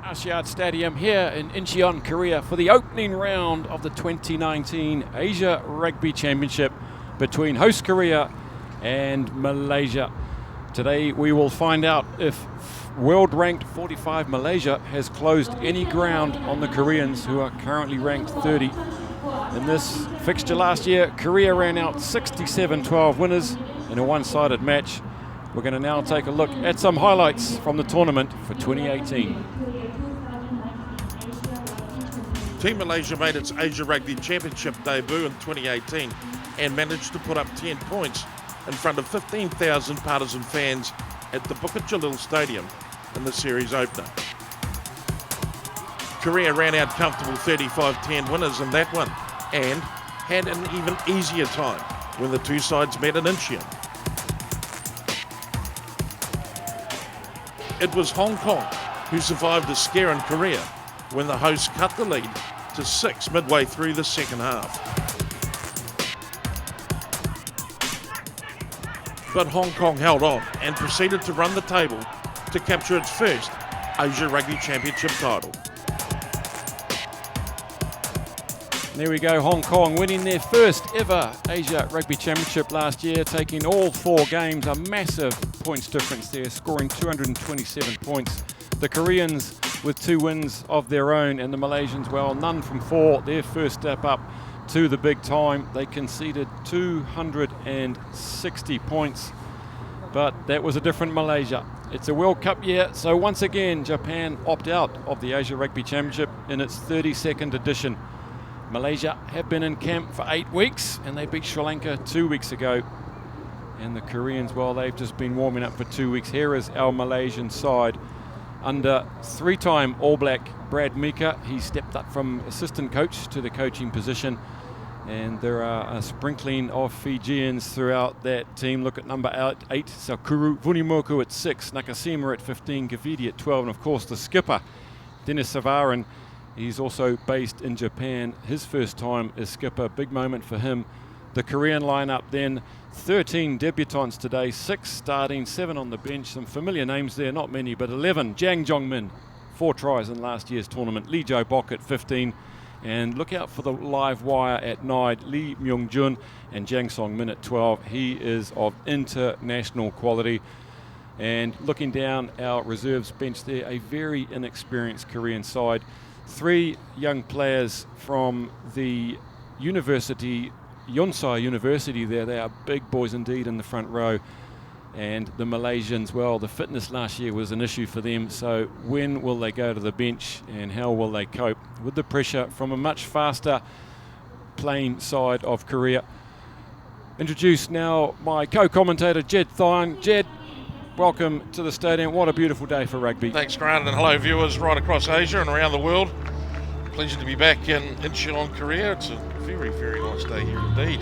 Yard Stadium here in Incheon, Korea for the opening round of the 2019 Asia Rugby Championship between host Korea and Malaysia. Today we will find out if world ranked 45 Malaysia has closed any ground on the Koreans, who are currently ranked 30. In this fixture last year, Korea ran out 67-12 winners in a one-sided match. We're going to now take a look at some highlights from the tournament for 2018. Team Malaysia made its Asia Rugby Championship debut in 2018 and managed to put up 10 points in front of 15,000 partisan fans at the Bukit Jalil Stadium in the series opener. Korea ran out comfortable 35-10 winners in that one and had an even easier time when the two sides met in Incheon. It was Hong Kong who survived a scare in Korea when the hosts cut the lead to 6 midway through the second half. But Hong Kong held on and proceeded to run the table to capture its first Asia Rugby Championship title. There we go, Hong Kong winning their first ever Asia Rugby Championship last year, taking all 4 games, a massive points difference there, scoring 227 points. The Koreans with 2 wins of their own, and the Malaysians, well, none from 4, their first step up to the big time. They conceded 260 points, but that was a different Malaysia. It's a World Cup year, so once again, Japan opt out of the Asia Rugby Championship in its 32nd edition. Malaysia have been in camp for 8 weeks, and they beat Sri Lanka 2 weeks ago. And the Koreans, well, they've just been warming up for 2 weeks. Here is our Malaysian side under 3-time All Black Brad Mika. He stepped up from assistant coach to the coaching position. And there are a sprinkling of Fijians throughout that team. Look at number 8, Sakuru Vunimoku at 6, Nakasima at 15, Gavidi at 12, and of course the skipper, Dennis Savarin. He's also based in Japan. His first time as skipper, big moment for him. The Korean lineup then, 13 debutants today, 6 starting, 7 on the bench. Some familiar names there, not many, but 11. Jang Jong-min, 4 tries in last year's tournament. Lee Jo Bok at 15. And look out for the live wire at 9, Lee Myung-jun and Jang Song-min at 12. He is of international quality. And looking down our reserves bench there, a very inexperienced Korean side. 3 young players from the university, Yonsei University there. They are big boys indeed in the front row. And the Malaysians, well, the fitness last year was an issue for them. So when will they go to the bench, and how will they cope with the pressure from a much faster playing side of Korea? Introduce now my co-commentator, Jed Thine. Jed, welcome to the stadium. What a beautiful day for rugby. Thanks, Grant, and hello viewers right across Asia and around the world. Pleasure to be back in Incheon, Korea. It's a very, very nice day here indeed.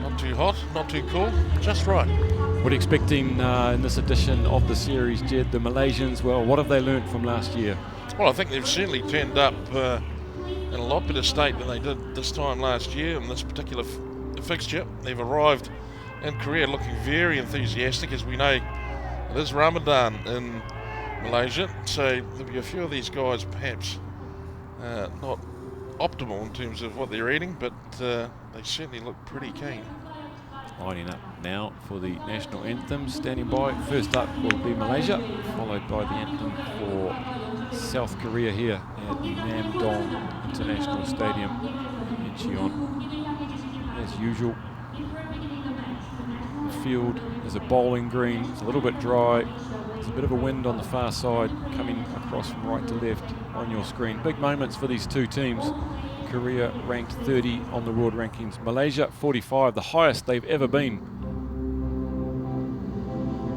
Not too hot, not too cool, just right. What are you expecting in this edition of the series, Jed? The Malaysians, well, what have they learnt from last year? Well, I think they've certainly turned up in a lot better state than they did this time last year in this particular fixture. They've arrived in Korea looking very enthusiastic. As we know, it is Ramadan in Malaysia, so there'll be a few of these guys perhaps not optimal in terms of what they're eating, but they certainly look pretty keen. Lining up now for the national anthem, standing by. First up will be Malaysia, followed by the anthem for South Korea here at the Namdong International Stadium in Incheon. As usual, the field is a bowling green. It's a little bit dry. There's a bit of a wind on the far side coming across from right to left on your screen. Big moments for these two teams. Korea ranked 30 on the world rankings. Malaysia 45, the highest they've ever been.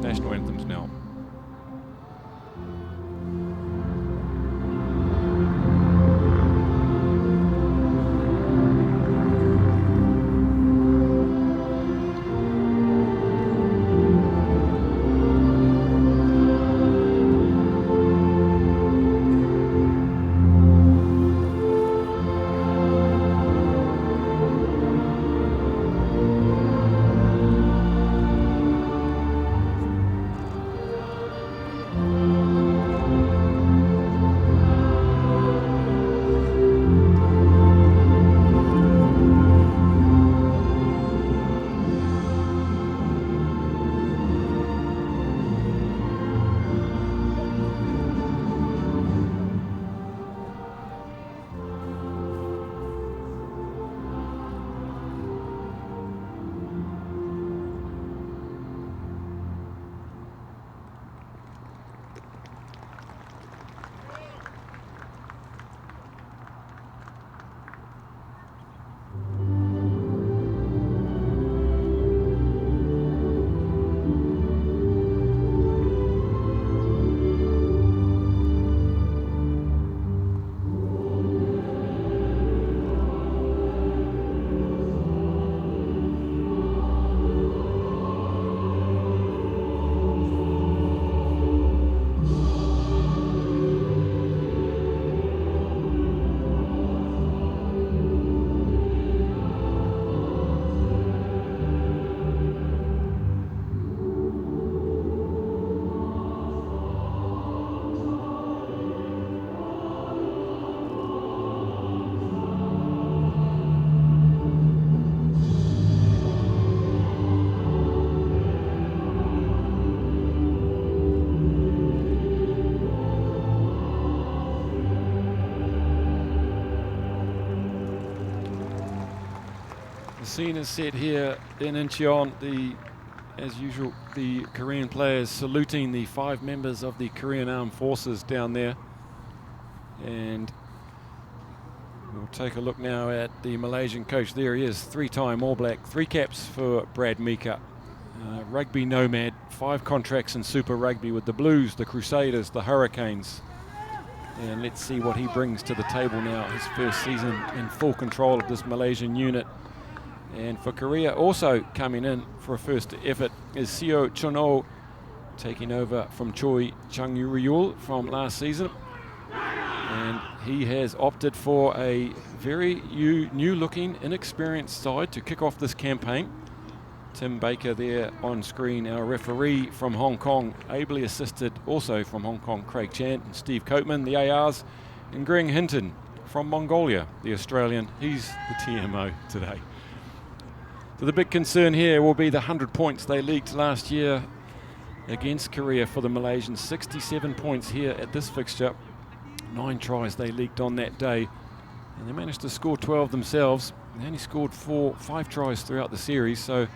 National anthems now. scene is set here in Incheon. As usual, the Korean players saluting the 5 members of the Korean Armed Forces down there. And we'll take a look now at the Malaysian coach. There he is, 3-time All Black, 3 caps for Brad Mika. Rugby nomad, 5 contracts in Super Rugby with the Blues, the Crusaders, the Hurricanes. And let's see what he brings to the table now. His first season in full control of this Malaysian unit. And for Korea, also coming in for a first effort is Seo Chun-oh, taking over from Choi Chang-Ryul from last season. And he has opted for a very new-looking, inexperienced side to kick off this campaign. Tim Baker there on screen, our referee from Hong Kong, ably assisted also from Hong Kong, Craig Chant and Steve Coatman, the ARs, and Greg Hinton from Mongolia, the Australian. He's the TMO today. So the big concern here will be the 100 points they leaked last year against Korea for the Malaysians. 67 points here at this fixture. 9 tries they leaked on that day. And they managed to score 12 themselves. They only scored 5 tries throughout the series, so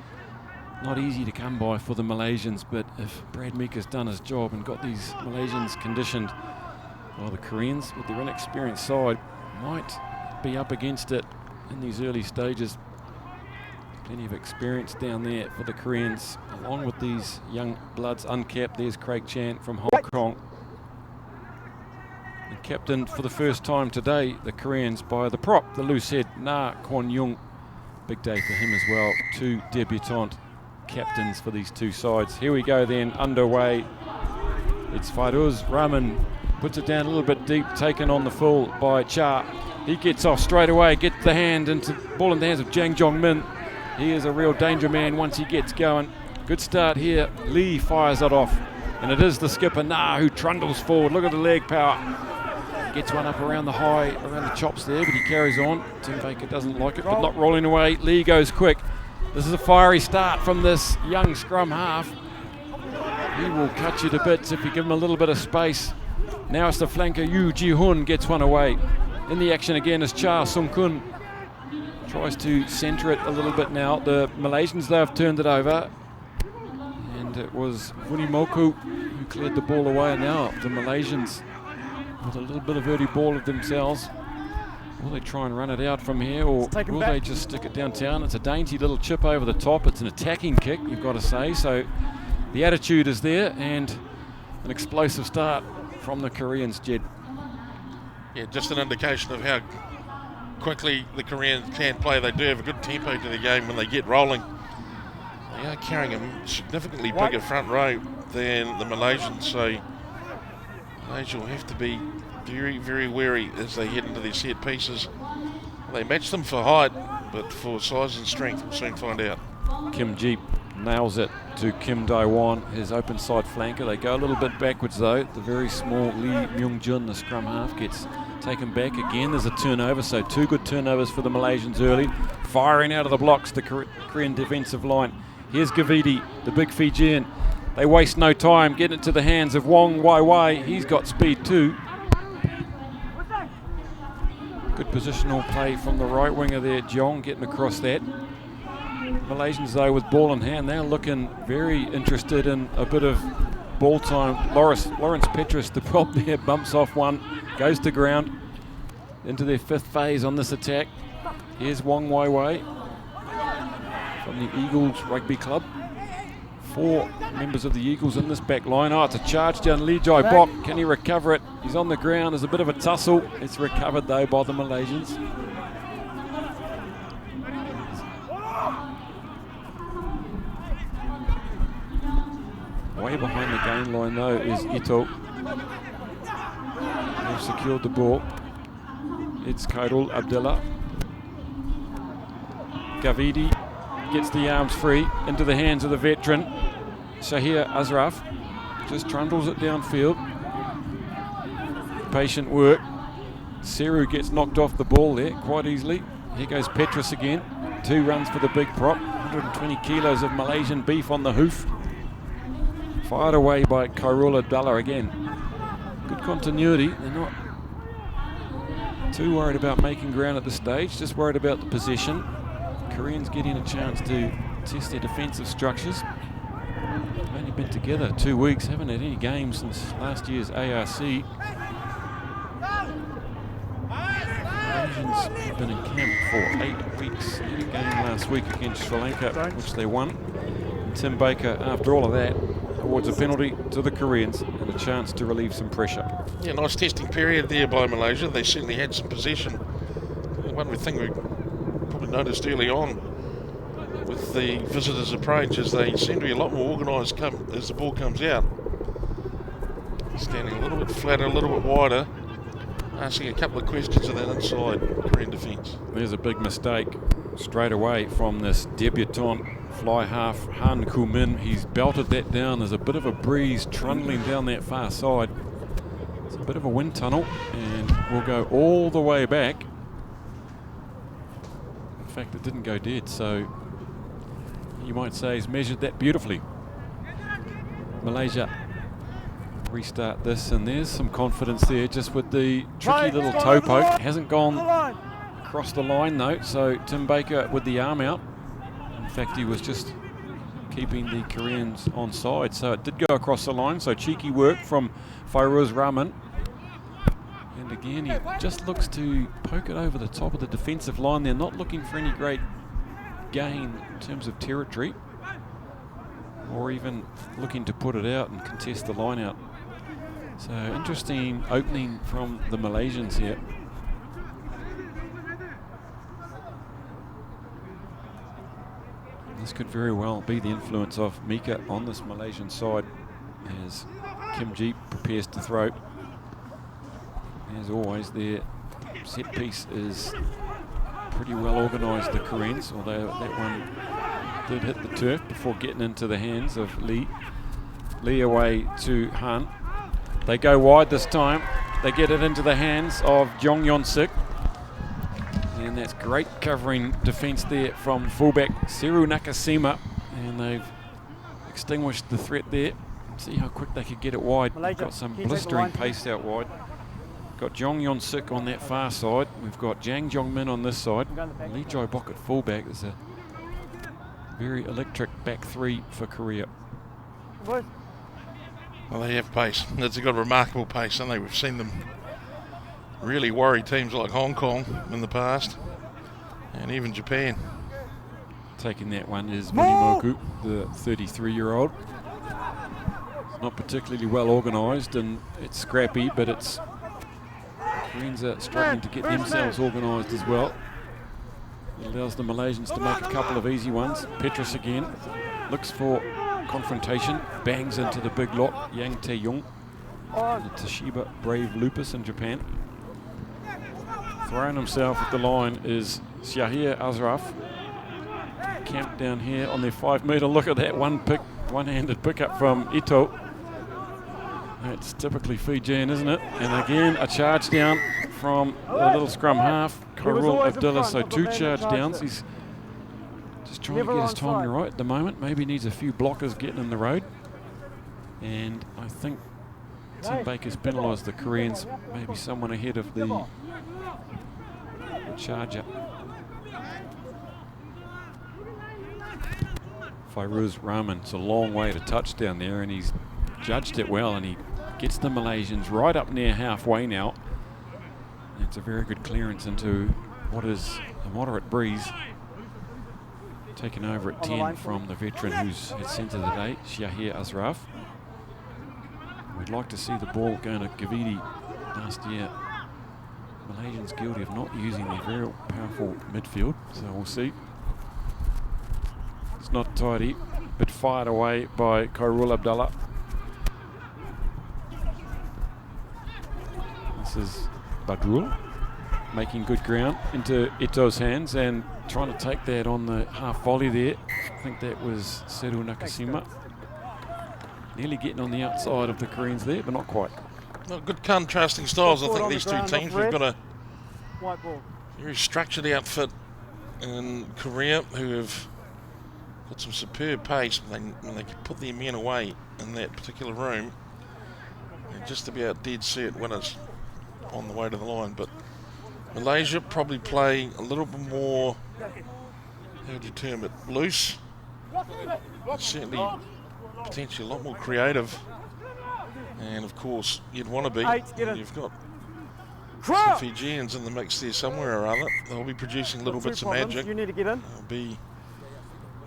not easy to come by for the Malaysians. But if Brad Mika's done his job and got these Malaysians conditioned, well, the Koreans with their inexperienced side might be up against it in these early stages. Plenty of experience down there for the Koreans, along with these young bloods uncapped. There's Craig Chant from Hong Kong. And captained for the first time today, the Koreans, by the prop, the loose head, Na Kwon-young. Big day for him as well. 2 debutant captains for these 2 sides. Here we go then, underway. It's Fairuz Rahman, puts it down a little bit deep, taken on the full by Cha. He gets off straight away, gets the ball in the hands of Jang Jong-min. He is a real danger man once he gets going. Good start here. Lee fires it off. And it is the skipper, Na, who trundles forward. Look at the leg power. Gets one up around the chops there, but he carries on. Tim Baker doesn't like it, but not rolling away. Lee goes quick. This is a fiery start from this young scrum half. He will cut you to bits if you give him a little bit of space. Now it's the flanker, Yu Ji-hun gets one away. In the action again is Cha Sung-kun. Tries to centre it a little bit now. The Malaysians, though, have turned it over. And it was Vunimoku who cleared the ball away. And now the Malaysians with a little bit of early ball of themselves. Will they try and run it out from here, or will they just stick it downtown? It's a dainty little chip over the top. It's an attacking kick, you've got to say. So the attitude is there, and an explosive start from the Koreans, Jed. Yeah, just an indication of how quickly the Koreans can play. They do have a good tempo to the game when they get rolling. They are carrying a significantly bigger front row than the Malaysians, so Malaysia will have to be very, very wary as they head into their set pieces. They match them for height, but for size and strength, we'll soon find out. Kim Jeep nails it to Kim Dae-won, his open side flanker. They go a little bit backwards though. The very small Lee Myung-jun, the scrum half, gets taken back again. There's a turnover, so 2 good turnovers for the Malaysians early. Firing out of the blocks, the Korean defensive line. Here's Gavidi, the big Fijian. They waste no time, getting it to the hands of Wong Wai. He's got speed too. Good positional play from the right winger there, Jeong, getting across that. Malaysians, though, with ball in hand, they're looking very interested in a bit of ball time. Lawrence Petrus, the prop there, bumps off one, goes to ground into their 5th phase on this attack. Here's Wong Wai from the Eagles Rugby Club. 4 members of the Eagles in this back line. Oh, it's a charge down Lee Jai Bok. Can he recover it? He's on the ground. There's a bit of a tussle. It's recovered, though, by the Malaysians. Way behind the gain line, though, is Ito. They've secured the ball. It's Khairul Abdullah. Gavidi gets the arms free into the hands of the veteran Shahir Ashraf. Just trundles it downfield. Patient work. Seru gets knocked off the ball there quite easily. Here goes Petrus again. 2 runs for the big prop. 120 kilos of Malaysian beef on the hoof. Fired away by Khairul Abdullah again. Good continuity. They're not too worried about making ground at this stage, just worried about the possession. Koreans getting a chance to test their defensive structures. Only been together 2 weeks, haven't had any games since last year's ARC. Malaysians have been in camp for 8 weeks. Had a game last week against Sri Lanka, which they won. And Tim Baker, after all of that, awards a penalty to the Koreans and a chance to relieve some pressure. Yeah, nice testing period there by Malaysia. They certainly had some possession. One thing we probably noticed early on with the visitors' approach is they seem to be a lot more organised as the ball comes out. Standing a little bit flatter, a little bit wider, asking a couple of questions of that inside Korean defence. There's a big mistake straight away from this debutant fly half, Han Koo-min. He's belted that down. There's a bit of a breeze trundling down that far side. It's a bit of a wind tunnel, and we'll go all the way back. In fact, it didn't go dead, so you might say he's measured that beautifully. Malaysia restart this, and there's some confidence there just with the tricky little toe poke. Hasn't gone across the line though, so Tim Baker with the arm out. In fact, he was just keeping the Koreans on side, so it did go across the line, so cheeky work from Fairuz Rahman. And again, he just looks to poke it over the top of the defensive line. They're not looking for any great gain in terms of territory, or even looking to put it out and contest the line out. So interesting opening from the Malaysians here. This could very well be the influence of Mika on this Malaysian side as Kim Ji prepares to throw. As always, their set piece is pretty well organised, the Koreans, although that one did hit the turf before getting into the hands of Lee. Lee away to Han. They go wide this time. They get it into the hands of Jong Yon-sik. And that's great covering defence there from fullback Seru Nakasima. And they've extinguished the threat there. See how quick they could get it wide. Got some blistering pace out wide. Got Jong Yon-sik on that far side. We've got Jang Jong-min on this side. Lee Joi-bok at fullback. There's a very electric back three for Korea. Well, they have pace. They've got remarkable pace, haven't they? We've seen them really worry teams like Hong Kong in the past, and even Japan. Taking that one is Minimoku, the 33-year-old. Not particularly well organised, and it's scrappy, but it's Koreans are struggling to get themselves organised as well. It allows the Malaysians to make a couple of easy ones. Petrus again looks for confrontation, bangs into the big lot, Yang Tae-young, the Toshiba Brave Lupus in Japan. Throwing himself at the line is Shahir Ashraf. Camped down here on their 5 metre. Look at that one-handed pickup from Ito. That's typically Fijian, isn't it? And again, a charge down from the little scrum half, Khairul Abdullah. So 2 charge downs. He's just trying to get his timing right at the moment. Maybe needs a few blockers getting in the road. And I think Tim Baker's penalised the Koreans. Maybe someone ahead of the charger. Fairuz Rahman, it's a long way to touchdown there, and he's judged it well, and he gets the Malaysians right up near halfway now. And it's a very good clearance into what is a moderate breeze. Taken over at 10 from the veteran who's at centre today, Shahir Ashraf. We'd like to see the ball going to Gavidi last year. Malaysians guilty of not using their very powerful midfield, so we'll see. It's not tidy, but fired away by Khairul Abdullah. This is Badrul making good ground into Ito's hands and trying to take that on the half volley there. I think that was Seru Nakasima. Nearly getting on the outside of the Koreans there, but not quite. Well, good contrasting styles, I think, these two teams. We've got a very structured outfit in Korea who have got some superb pace. When they can put their men away in that particular room, they're just about dead set winners on the way to the line. But Malaysia probably play a little bit more how would you term it, loose. Certainly potentially a lot more creative. And of course, you'd want to be. You've got some Fijians in the mix there somewhere or other. They'll be producing little bits of magic. You need to get in. It'll be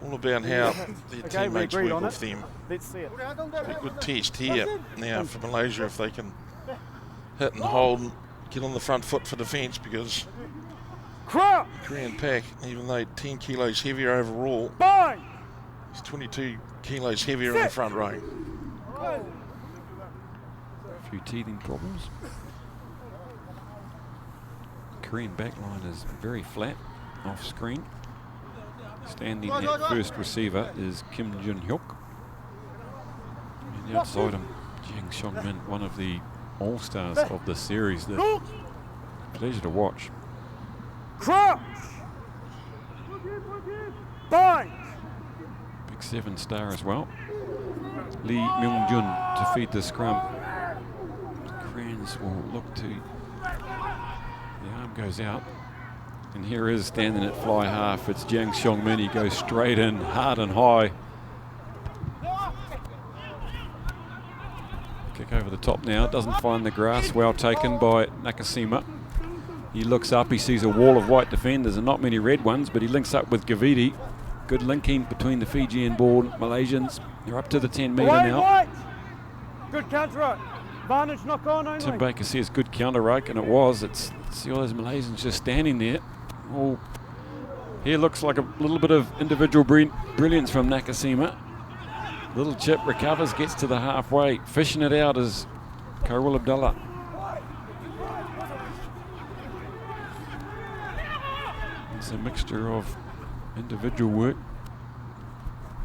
all about how their teammates work with them. Let's see it. It'll be a good test here now for Malaysia if they can hit and hold and get on the front foot for defence, because the Korean pack, even though 10 kilos heavier overall, is 22 kilos heavier in the front row. A few teething problems. Korean backline is very flat off screen. Standing at first receiver is Kim Jun-hyuk. And outside him, Jang Seong-min, one of the all-stars of the series. Pleasure to watch. Big 7-star as well. Lee Myung-jun to feed the scrum. The Koreans will look to... The arm goes out. And here is standing at fly half. It's Jang Seong-min. He goes straight in, hard and high. Kick over the top now. Doesn't find the grass. Well taken by Nakasima. He looks up. He sees a wall of white defenders and not many red ones, but he links up with Gavidi. Good linking between the Fijian-born Malaysians. They're up to the 10-metre now. Good counter. Advantage knock on only. Tim Baker says good counter rake, and it was. See all those Malaysians just standing there. Oh, here looks like a little bit of individual brilliance from Nakasima. Little chip recovers, gets to the halfway. Fishing it out is Khairul Abdullah. It's a mixture of individual work.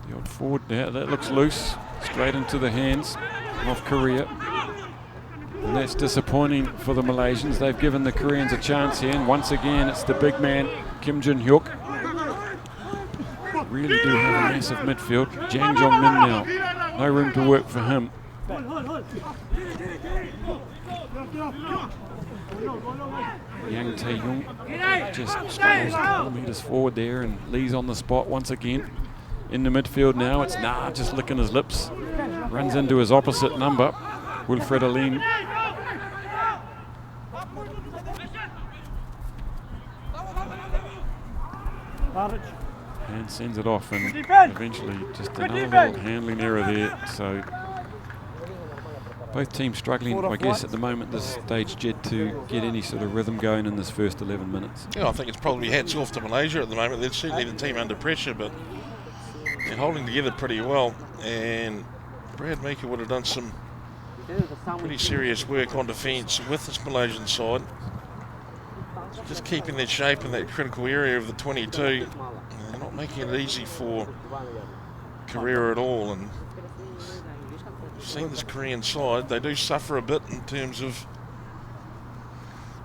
The odd forward now, that looks loose. Straight into the hands of Korea. And that's disappointing for the Malaysians. They've given the Koreans a chance here, and once again it's the big man, Kim Jun-hyuk. Really do have a massive midfield. Jang Jong-min now, no room to work for him. Yang Tae-young just struggles a couple metres forward there, and Lee's on the spot once again. In the midfield now, it's Nah just licking his lips. Runs into his opposite number, Wilfred Aline. And sends it off, and eventually just another little handling error there. So both teams struggling, I guess, at the moment, this stage, Jed, to get any sort of rhythm going in this first 11 minutes. Yeah, I think it's probably hats off to Malaysia at the moment. They're certainly the team under pressure, but they're holding together pretty well. And Brad Meeker would have done some pretty serious work on defence with this Malaysian side. Just keeping their shape in that critical area of the 22. They're not making it easy for Korea at all. And we've seen this Korean side, they do suffer a bit in terms of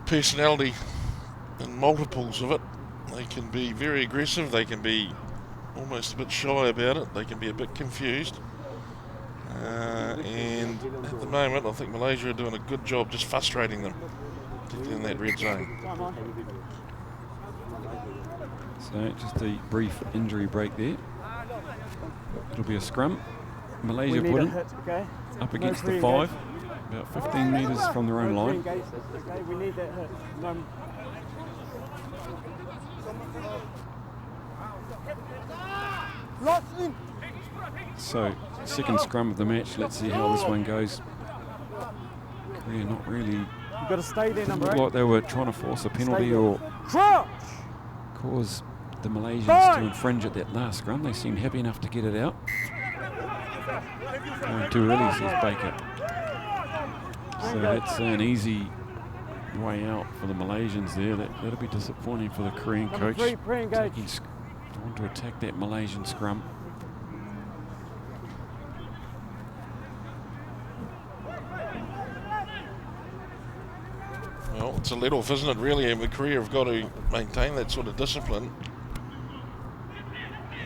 personality and multiples of it. They can be very aggressive, they can be almost a bit shy about it, they can be a bit confused. And at the moment, I think Malaysia are doing a good job just frustrating them, particularly in that red zone. So just a brief injury break there. It'll be a scrum. Malaysia put in up against the 5, about 15 metres from their own line. We need that hit. So, second scrum of the match. Let's see how this one goes. Korea not really. You've got to stay there, number 8. Looked like they were trying to force a penalty or cause the Malaysians to infringe at that last scrum. They seemed happy enough to get it out. Going too early, says Baker. So that's an easy way out for the Malaysians there. That'll be disappointing for the Korean coach. Want to attack that Malaysian scrum. Well, it's a let-off, isn't it, really? And Korea have got to maintain that sort of discipline.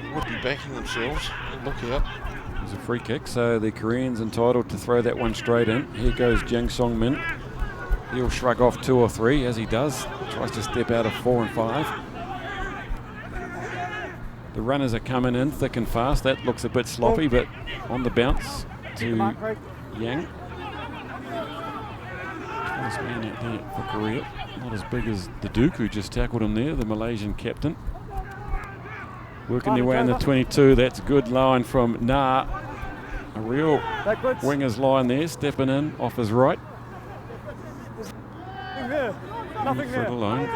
They would be backing themselves. Look out. There's a free kick, so the Koreans entitled to throw that one straight in. Here goes Jang Seong-min. He'll shrug off 2 or 3, as he does. Tries to step out of 4 and 5. The runners are coming in thick and fast. That looks a bit sloppy, but on the bounce to Yang. Tallest man out there for Korea. Not as big as the Duke who just tackled him there, the Malaysian captain. Working their way in the 22. That's a good line from Na. A real winger's line there, stepping in off his right. Nothing there. Alone.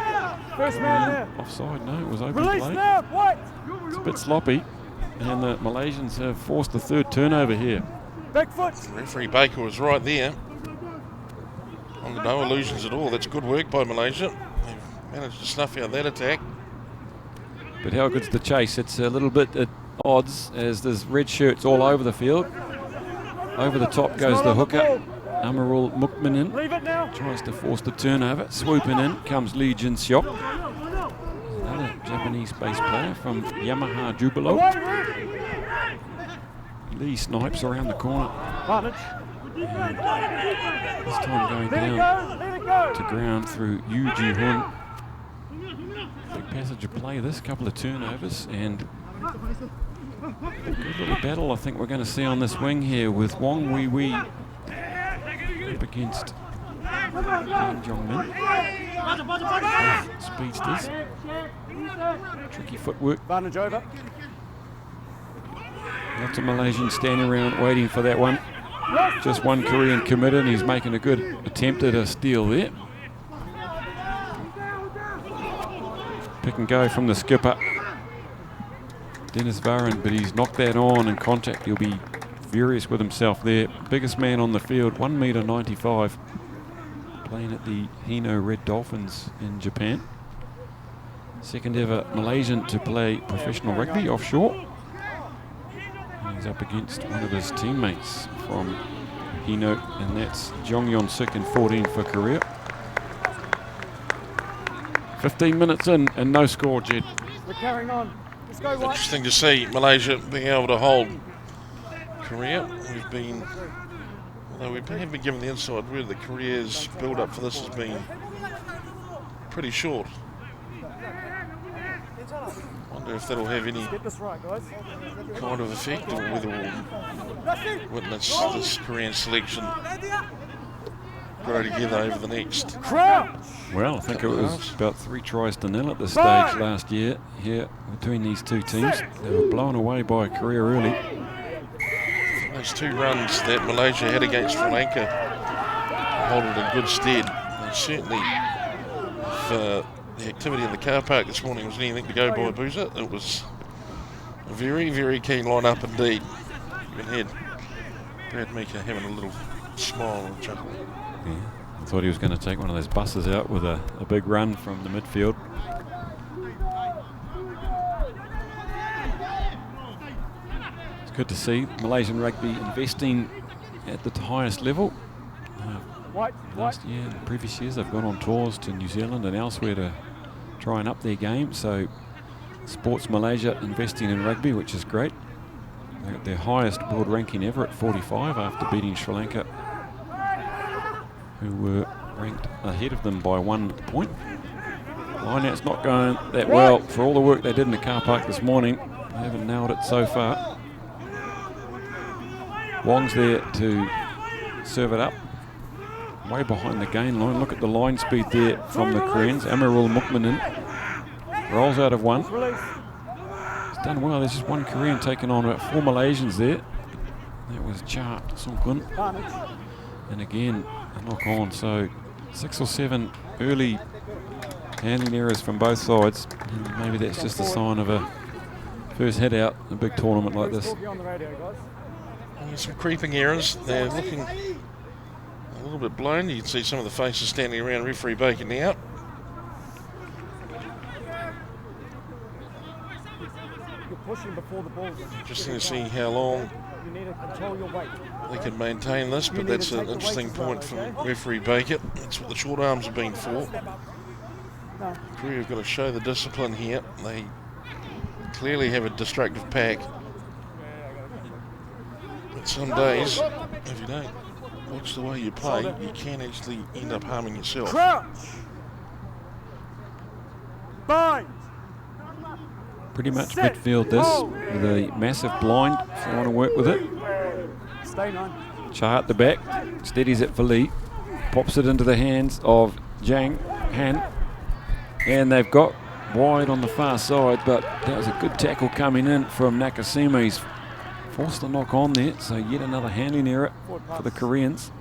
First man there. Offside, no, it was open Release play. now, what? It's a bit sloppy, and the Malaysians have forced the third turnover here. Back foot. Referee Baker was right there. Under no illusions at all. That's good work by Malaysia. They've managed to snuff out that attack. But how good's the chase? It's a little bit at odds as there's red shirts all over the field. Over the top goes the hooker. Amarul Mukminin Leave it now. tries to force the turnover. Swooping in comes Lee Jin Seok. Another Japanese bass player from Yamaha Jubilo. Lee snipes around the corner. Advantage. This time going Let it down go. Let it go. to ground through Yu Ji Hun. Big passage of play, this couple of turnovers, and a good little battle I think we're going to see on this wing here with Wong Wee Wee up against Yang Jong-min. Both speedsters. Tricky footwork. Advantage over. Lots of Malaysians standing around waiting for that one. Just one Korean committed, and he's making a good attempt at a steal there. Pick and go from the skipper, Dennis Varan, but he's knocked that on in contact. He'll be furious with himself there. Biggest man on the field, 1.95 m, playing at the Hino Red Dolphins in Japan. Second ever Malaysian to play professional rugby offshore. And he's up against one of his teammates from Hino, and that's Jong Yon Sik in 14 for Korea. 15 minutes in and no score, Jed. We're carrying on. Let's go, White. Interesting to see Malaysia being able to hold Korea. Although we have been given the inside word that Korea's build up for this has been pretty short. Wonder if that'll have any Get this right, guys. kind of effect, or whether we'll witness this Korean selection grow together over the next. Crouch. Well, I think it was about 3-0 at this stage last year here between these two teams. They were blown away by Korea early. Those two runs that Malaysia had against Sri Lanka hold it in good stead. And certainly, if the activity in the car park this morning was anything to go by, Boozer, it was a very, very keen line-up indeed. Even had Brad Meeker having a little smile and chuckle. Yeah, I thought he was going to take one of those buses out with a big run from the midfield. It's good to see Malaysian rugby investing at the highest level. Last year and previous years they've gone on tours to New Zealand and elsewhere to try and up their game. So Sports Malaysia investing in rugby, which is great. They're at their highest world ranking ever at 45 after beating Sri Lanka, who were ranked ahead of them by 1 point. Line-out's not going that well for all the work they did in the car park this morning. They haven't nailed it so far. Wong's there to serve it up. Way behind the gain line. Look at the line speed there from the Koreans. Amarul Mukminin rolls out of one. It's done well. There's just one Korean taking on about 4 Malaysians there. That was Cha Songkun. And again, a knock on. So 6 or 7 early handling errors from both sides. And maybe that's just a sign of a first head out in a big tournament like this. Some creeping errors. They're looking a little bit blown. You can see some of the faces standing around referee Baker now. Pushing before the ball. Interesting to see how long You need to control your weight. they can maintain this, but that's an interesting point from referee Baker. That's what the short arms have been for. Korea have got to show the discipline here. They clearly have a destructive pack. But some days, if you don't watch the way you play, you can actually end up harming yourself. Crouch. Bind. Pretty much midfield this, with a massive blind if they want to work with it. Stay 9. Cha at the back, steadies it for Lee, pops it into the hands of Jang Han, and they've got wide on the far side, but that was a good tackle coming in from Nakasima. He's forced the knock on there, so yet another handling error for the Koreans.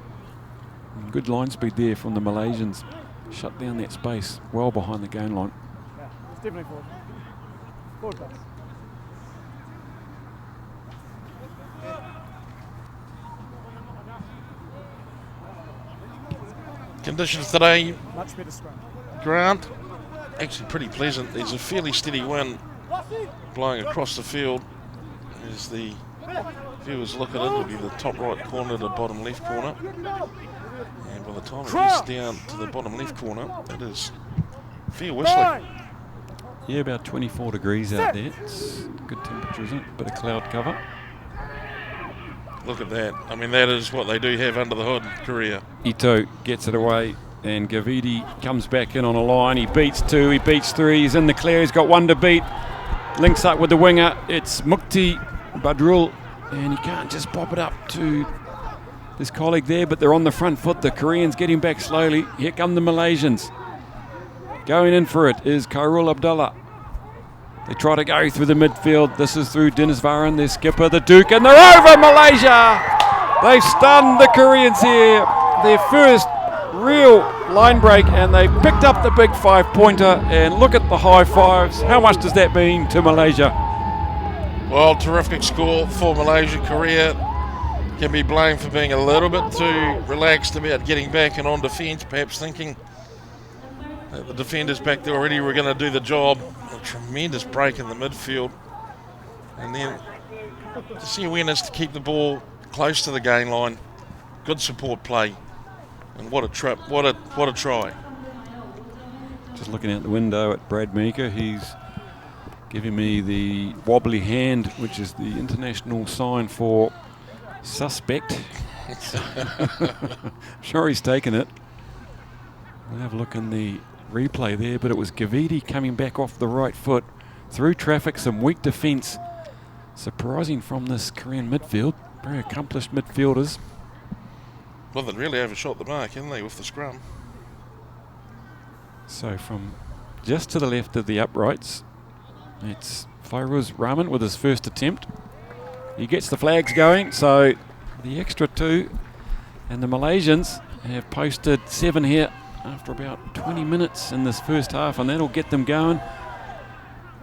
And good line speed there from the Malaysians. Shut down that space well behind the game line. Yeah, it's definitely forward. Forward pass. Conditions today, Much better scrum. ground, actually pretty pleasant. There's a fairly steady wind blowing across the field. As the viewers look at it, it'll be the top right corner to the bottom left corner. And by the time it gets down to the bottom left corner, it is fair whistling. Yeah, about 24 degrees out there. It's good temperature, isn't it? Bit of cloud cover. Look at that. I mean, that is what they do have under the hood in Korea. Ito gets it away, and Gavidi comes back in on a line. He beats 2, he beats 3, he's in the clear, he's got 1 to beat. Links up with the winger, it's Mukti Badrul, and he can't just pop it up to his colleague there, but they're on the front foot. The Koreans getting back slowly. Here come the Malaysians. Going in for it is Khairul Abdullah. They try to go through the midfield. This is through Dennis Varan, their skipper, the Duke, and they're over Malaysia! They've stunned the Koreans here. Their first real line break, and they picked up the big 5-pointer, and look at the high fives. How much does that mean to Malaysia? Well, terrific score for Malaysia. Korea can be blamed for being a little bit too relaxed about getting back and on defence, perhaps thinking that the defenders back there already were going to do the job. A tremendous break in the midfield, and then just the awareness to keep the ball close to the gain line. Good support play, and what a trip, what a try. Just looking out the window at Brad Meeker, he's giving me the wobbly hand, which is the international sign for suspect. I'm sure he's taken it. We'll have a look in the replay there, but it was Gavidi coming back off the right foot through traffic, some weak defence. Surprising from this Korean midfield, very accomplished midfielders. Well, they really overshot the mark, haven't they, with the scrum? So from just to the left of the uprights, it's Fairuz Rahman with his first attempt. He gets the flags going, so the extra 2, and the Malaysians have posted 7 here after about 20 minutes in this first half, and that'll get them going.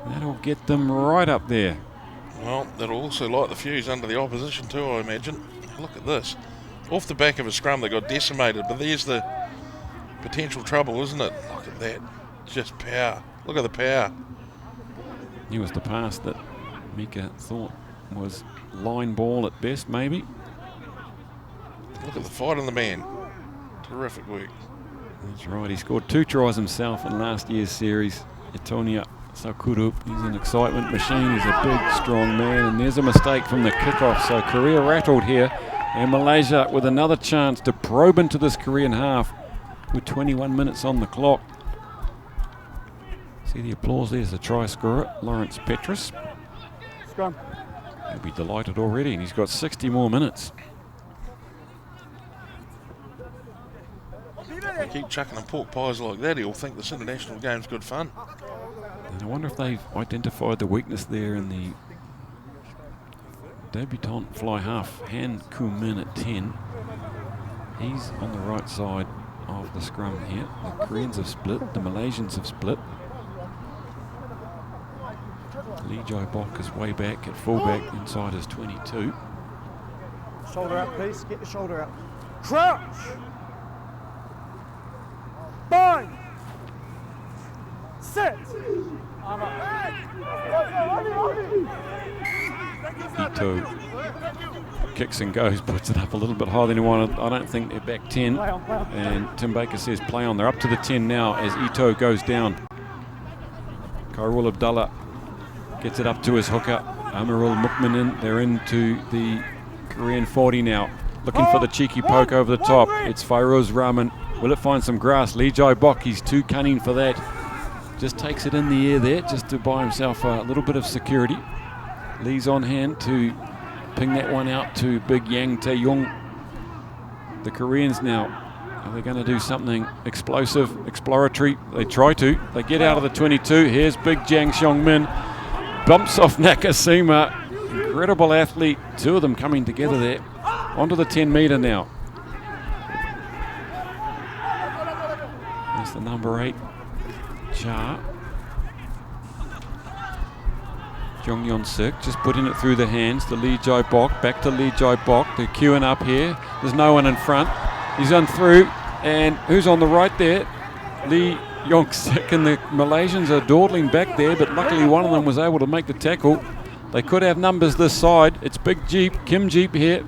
That'll get them right up there. Well, that'll also light the fuse under the opposition too, I imagine. Look at this. Off the back of a scrum, they got decimated, but there's the potential trouble, isn't it? Look at that. Just power. Look at the power. It was the pass that Mika thought was line ball at best, maybe. Look at the fight on the man. Terrific work. That's right, he scored 2 tries himself in last year's series. Etonia Sakurup, he's an excitement machine, he's a big, strong man, and there's a mistake from the kickoff. So Korea rattled here, and Malaysia with another chance to probe into this Korean half with 21 minutes on the clock. See the applause, there's the try scorer, Lawrence Petrus. Scrum. He'll be delighted already, and he's got 60 more minutes. They keep chucking them pork pies like that, he'll think this international game's good fun. And I wonder if they've identified the weakness there in the debutant fly half, Han Kumin at 10. He's on the right side of the scrum here. The Koreans have split, the Malaysians have split. Lee Jai Bok is way back at fullback inside his 22. Shoulder out, please. Get the shoulder out. Crouch. Bind. Sit. Ito kicks and goes, puts it up a little bit higher than he wanted. I don't think they're back 10. Play on, play on. And Tim Baker says play on. They're up to the 10 now as Ito goes down. Khairul Abdullah gets it up to his hooker, Amirul Mukminin. They're into the Korean 40 now. Looking for the cheeky poke over the top. It's Fairuz Rahman. Will it find some grass? Lee Jai Bok, he's too cunning for that. just takes it in the air there just to buy himself a little bit of security. Lee's on hand to ping that one out to big Yang Tae-yong. The Koreans now, are they going to do something explosive, exploratory? They try to. They get out of the 22. Here's big Jang Seong-min. Bumps off Nakasima. Incredible athlete. Two of them coming together there. Onto the 10 metre now. That's the number 8, Cha. Jong Yeon-sik just putting it through the hands to Lee Jae-bok. Back to Lee Jae-bok. They're queuing up here. There's no one in front. He's on through. And who's on the right there? Lee Yong-sik, and the Malaysians are dawdling back there, but luckily one of them was able to make the tackle. They could have numbers this side. It's Big Jeep, Kim Jeep here.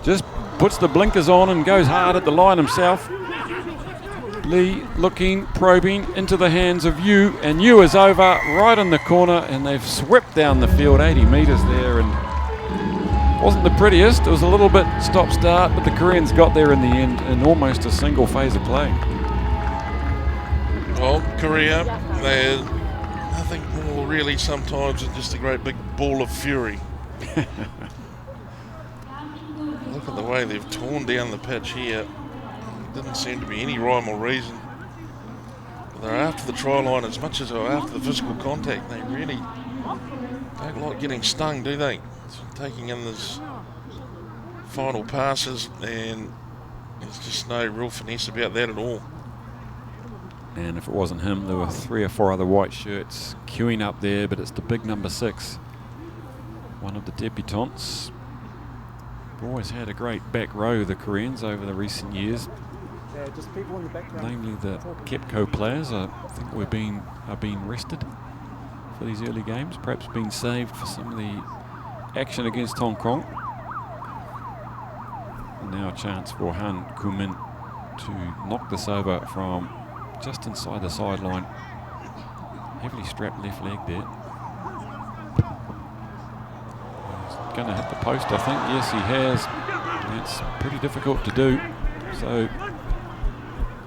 Just puts the blinkers on and goes hard at the line himself. Lee looking, probing into the hands of Yu, and Yu is over right in the corner, and they've swept down the field 80 metres there, and wasn't the prettiest. It was a little bit stop-start, but the Koreans got there in the end in almost a single phase of play. Well, Korea, they're nothing more really sometimes than just a great big ball of fury. Look at the way they've torn down the pitch here. Didn't seem to be any rhyme or reason. But they're after the try line as much as they're after the physical contact. They really don't like getting stung, do they? So taking in those final passes, and there's just no real finesse about that at all. And if it wasn't him, there were 3 or 4 other white shirts queuing up there, but it's the big number 6, one of the debutants. Always had a great back row, the Koreans, over the recent years. Yeah, just people in the background. Namely the Kepco players, I think are being rested for these early games, perhaps being saved for some of the action against Hong Kong. And now a chance for Han Kumin to knock this over from just inside the sideline. Heavily strapped left leg there. He's going to hit the post, I think. Yes, he has. That's pretty difficult to do. So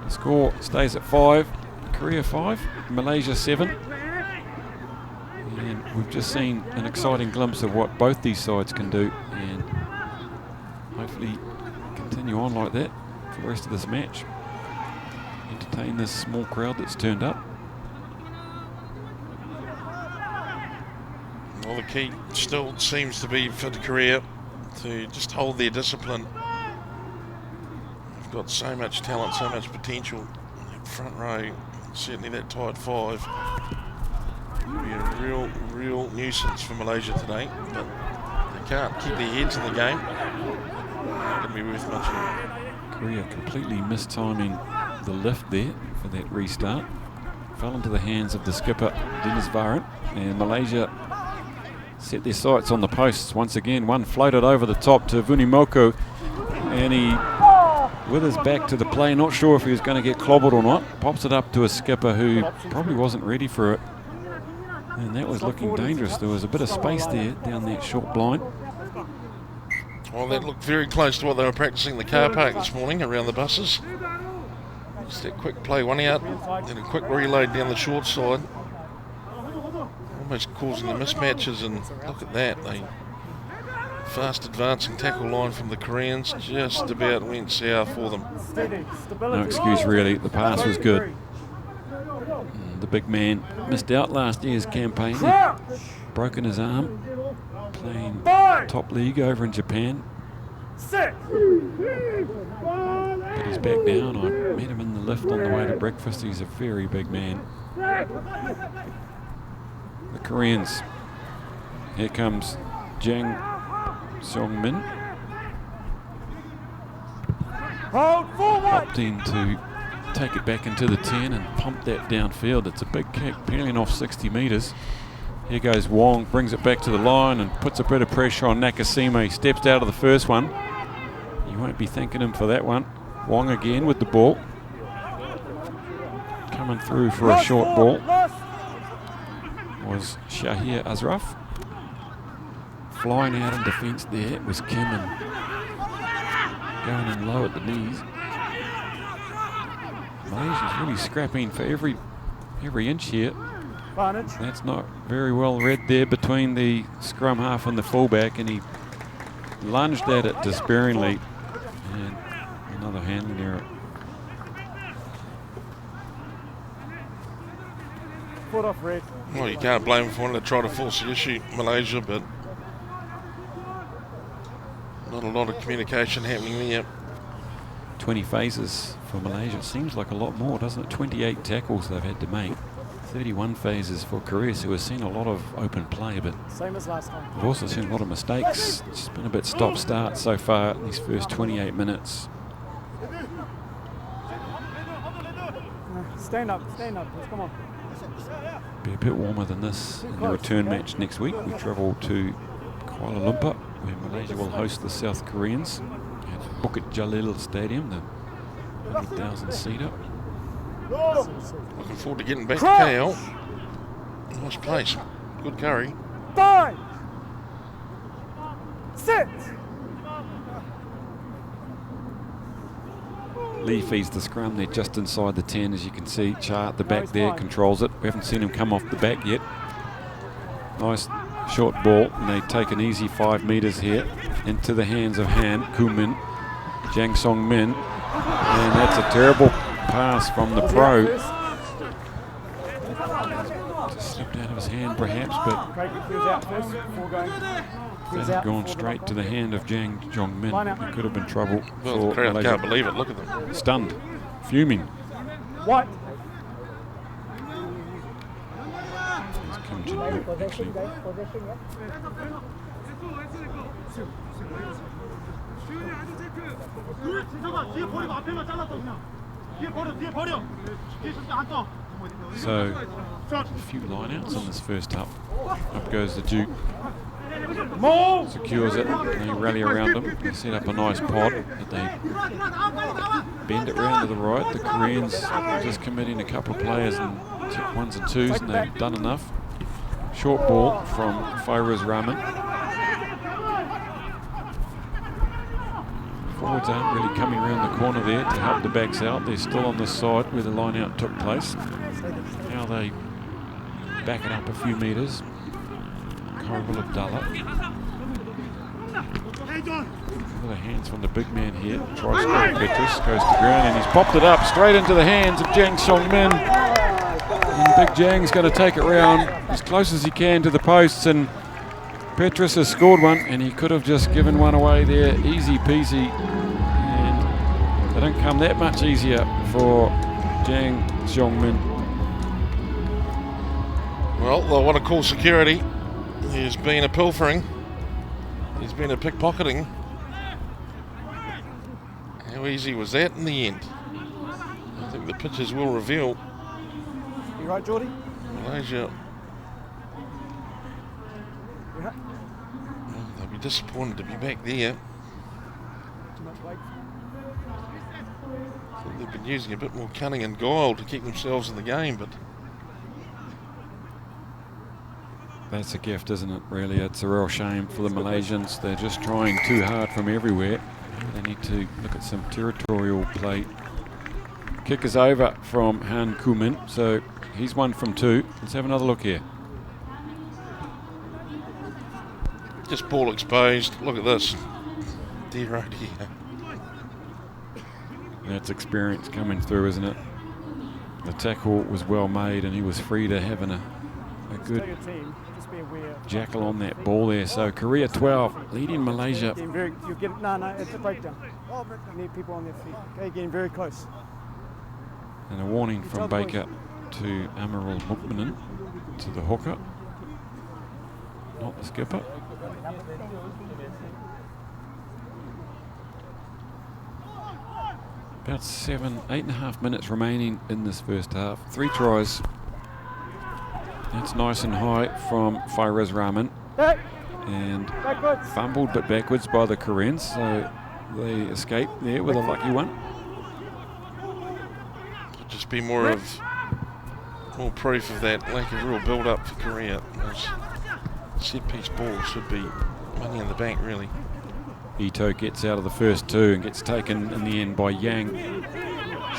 the score stays at 5. Korea 5, Malaysia 7. And we've just seen an exciting glimpse of what both these sides can do, and hopefully continue on like that for the rest of this match. Entertain this small crowd that's turned up. Well, the key still seems to be for Korea to just hold their discipline. They've got so much talent, so much potential. That front row, certainly that tight 5, will be a real nuisance for Malaysia today. But they can't keep their heads in the game. Not going to be worth much. Korea completely mistiming the lift there for that restart. Fell into the hands of the skipper, Dennis Varan, and Malaysia set their sights on the posts once again. One floated over the top to Vunimoko, and he, with his back to the play, not sure if he was going to get clobbered or not, pops it up to a skipper who probably wasn't ready for it. And that was looking dangerous. There was a bit of space there down that short blind. Well, that looked very close to what they were practicing in the car park this morning around the buses. Just that quick play, one out, then a quick reload down the short side. Almost causing the mismatches, and look at that. They fast advancing tackle line from the Koreans just about went sour for them. No excuse really, the pass was good. And the big man missed out last year's campaign. He'd broken his arm playing top league over in Japan. But he's back down. I met him in the lift on the way to breakfast. He's a very big man. The Koreans. Here comes Jang Seong-min. Opting to take it back into the 10 and pump that downfield. It's a big kick, peeling off 60 metres. Here goes Wong, brings it back to the line and puts a bit of pressure on Nakasima. He steps out of the first one. You won't be thanking him for that one. Wong again with the ball. Coming through for a short ball was Shahir Ashraf. Flying out in defence there was Kim, and going in low at the knees. Malaysia's really scrapping for every every inch here. Advantage. That's not very well read there between the scrum half and the fullback, and he lunged at it despairingly. And another handling error. Foot off red. Well, you can't blame him for wanting to try to force the issue, Malaysia, but not a lot of communication happening there. 20 phases for Malaysia. Seems like a lot more, doesn't it? 28 tackles they've had to make. 31 phases for Korea, so we've seen a lot of open play, but Same as last time. we've also seen a lot of mistakes. It's been a bit stop-start so far in these first 28 minutes. Stand up. Let's come on. Be a bit warmer than this in the return match next week. We travel to Kuala Lumpur, where Malaysia will host the South Koreans at Bukit Jalil Stadium, the 100,000 seater. Looking forward to getting back to KL. Nice place. Good curry. 5. Sit. Lee feeds the scrum. They're just inside the 10, as you can see. Cha at the back there controls it. We haven't seen him come off the back yet. Nice short ball, and they take an easy 5 metres here into the hands of Han Kumin, Jang Song Min, and that's a terrible pass from the pro. Just slipped out of his hand perhaps, but that had gone straight to the hand of Jang Jong Min. It could have been trouble. Well, the crowd Malaysia. can't believe it. Look at them. Stunned, fuming. What? He's come to York, actually. So, a few lineouts in this first half. Up goes the Duke. Secures it. They rally around him. They set up a nice pod, but they bend it round to the right. The Koreans just committing a couple of players in ones and twos, and they've done enough. Short ball from Fairuz Rahman. Forwards aren't really coming around the corner there to help the backs out. They're still on the side where the line out took place. Now they back it up a few metres. Horrible Abdallah. Look at the hands from the big man here. Tries to score Petrus, goes to ground, and he's popped it up straight into the hands of Jang Song Min. And Big Jang's going to take it round as close as he can to the posts, and Petrus has scored one, and he could have just given one away there, easy peasy. And they don't come that much easier for Jang Song Min. Well, they want to call security. There's been a pilfering. There's been a pickpocketing. How easy was that in the end? I think the pictures will reveal. You right, Geordie? Malaysia. Well, they'll be disappointed to be back there. Too much weight. I think they've been using a bit more cunning and guile to keep themselves in the game, but That's a gift, isn't it, really? It's a real shame for the Malaysians. They're just trying too hard from everywhere. They need to look at some territorial play. Kick is over from Han Kumin, so he's 1 from 2. Let's have another look here. just ball exposed. Look at this. Dear oh dear. That's experience coming through, isn't it? The tackle was well made, and he was free to having a good jackal on that ball there. So Korea 12 leading Malaysia. You get no, it's a breakdown. You need people on their feet. Okay, getting very close. And a warning from Baker to Amarul Mukmanan, to the hooker, not the skipper. About 8.5 minutes remaining in this first half. 3 tries. That's nice and high from Fairuz Rahman. And fumbled but backwards by the Koreans. So they escaped there with a lucky one. Could just be more proof of that lack of real build-up for Korea. Those set-piece balls should be money in the bank, really. Ito gets out of the first 2 and gets taken in the end by Yang.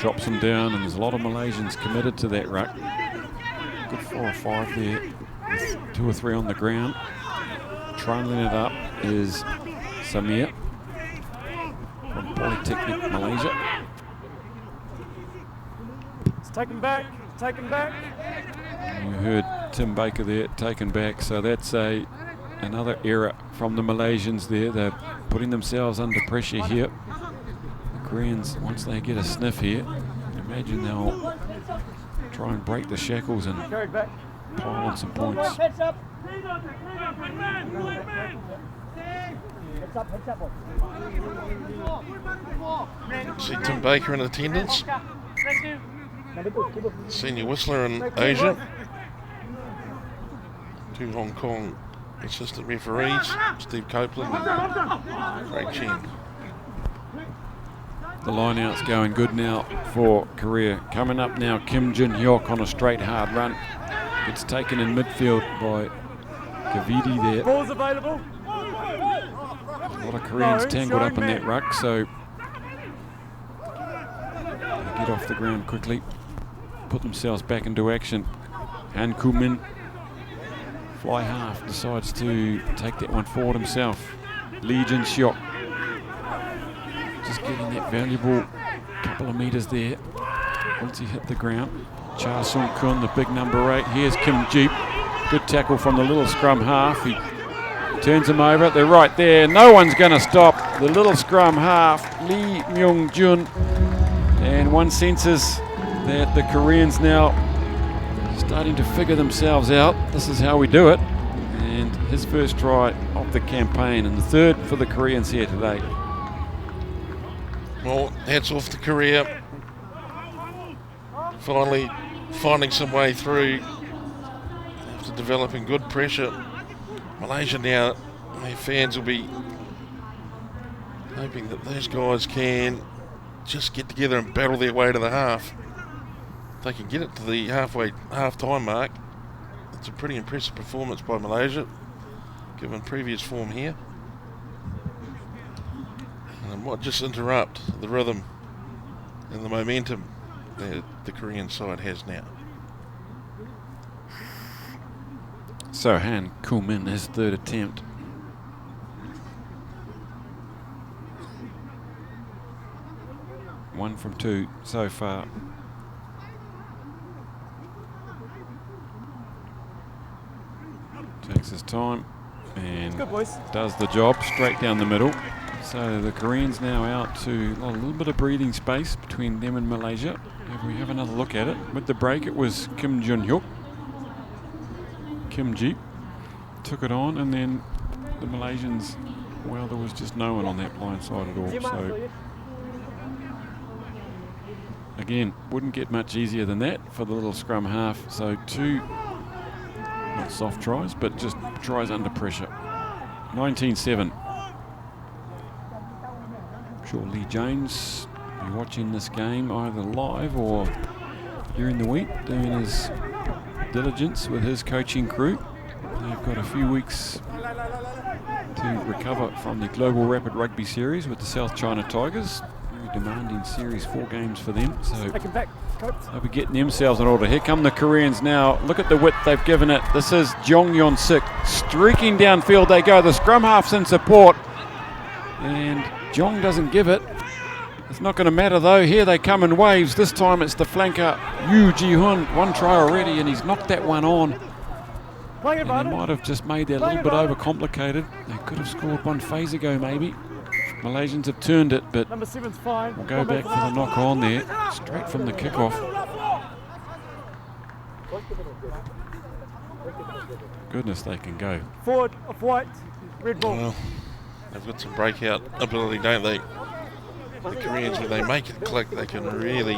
Chops him down, and there's a lot of Malaysians committed to that ruck. good 4 or 5 there, with 2 or 3 on the ground. Trundling it up is Samir from Polytechnic Malaysia. It's taken back, taken back. You heard Tim Baker there, taken back, so that's another error from the Malaysians there. They're putting themselves under pressure here. The Koreans, once they get a sniff here, imagine they'll try and break the shackles and pile on some points. See Tim Baker in attendance, senior whistler in Asia. 2 Hong Kong assistant referees, Steve Copeland and Craig Chen. The line-out's going good now for Korea. Coming up now, Kim Jin-hyuk on a straight hard run. Gets taken in midfield by Kavidi there. Ball's available. A lot of Koreans tangled up in that ruck, so they get off the ground quickly, put themselves back into action. Han Koo-min, fly half, decides to take that one forward himself. Lee Jin-hyuk just getting that valuable couple of metres there once he hit the ground. Cha Sung-kun, the big number 8. Here's Kim Jeep. Good tackle from the little scrum half. He turns him over. They're right there. No one's going to stop the little scrum half, Lee Myung-jun. And one senses that the Koreans now starting to figure themselves out. This is how we do it. And his first try of the campaign, and the third for the Koreans here today. Well, hats off to Korea. Finally finding some way through after developing good pressure. Malaysia now, their fans will be hoping that those guys can just get together and battle their way to the half. If they can get it to the half-time mark, it's a pretty impressive performance by Malaysia, given previous form here. And it might just interrupt the rhythm and the momentum that the Korean side has now. So Han Koo-min, his third attempt. One from 2 so far. Takes his time and does the job straight down the middle. So the Koreans now out to a little bit of breathing space between them and Malaysia. If we have another look at it, with the break it was Kim Jin-hyuk. Kim Jeep took it on, and then the Malaysians, well, there was just no one on that blind side at all. So again, wouldn't get much easier than that for the little scrum half. So 2 not soft tries, but just tries under pressure. 19-7. I'm sure Lee Jones will be watching this game either live or during the week, doing his diligence with his coaching crew. They've got a few weeks to recover from the Global Rapid Rugby Series with the South China Tigers. Very demanding series, 4 games for them. So they'll be getting themselves in order. Here come the Koreans now. Look at the width they've given it. This is Jong Yon-sik streaking downfield. They go. The scrum half's in support, and Jong doesn't give it. It's not going to matter though. Here they come in waves. This time it's the flanker Yu Ji-hun. 1 try already, and he's knocked that one on. And they might have just made that a little bit overcomplicated. They could have scored 1 phase ago maybe. Malaysians have turned it, but Number 7's fine. we'll go back for the knock on there, straight from the kickoff. Goodness, they can go. Forward of white, red ball. Well, they've got some breakout ability, don't they? The Koreans, when they make it click, they can really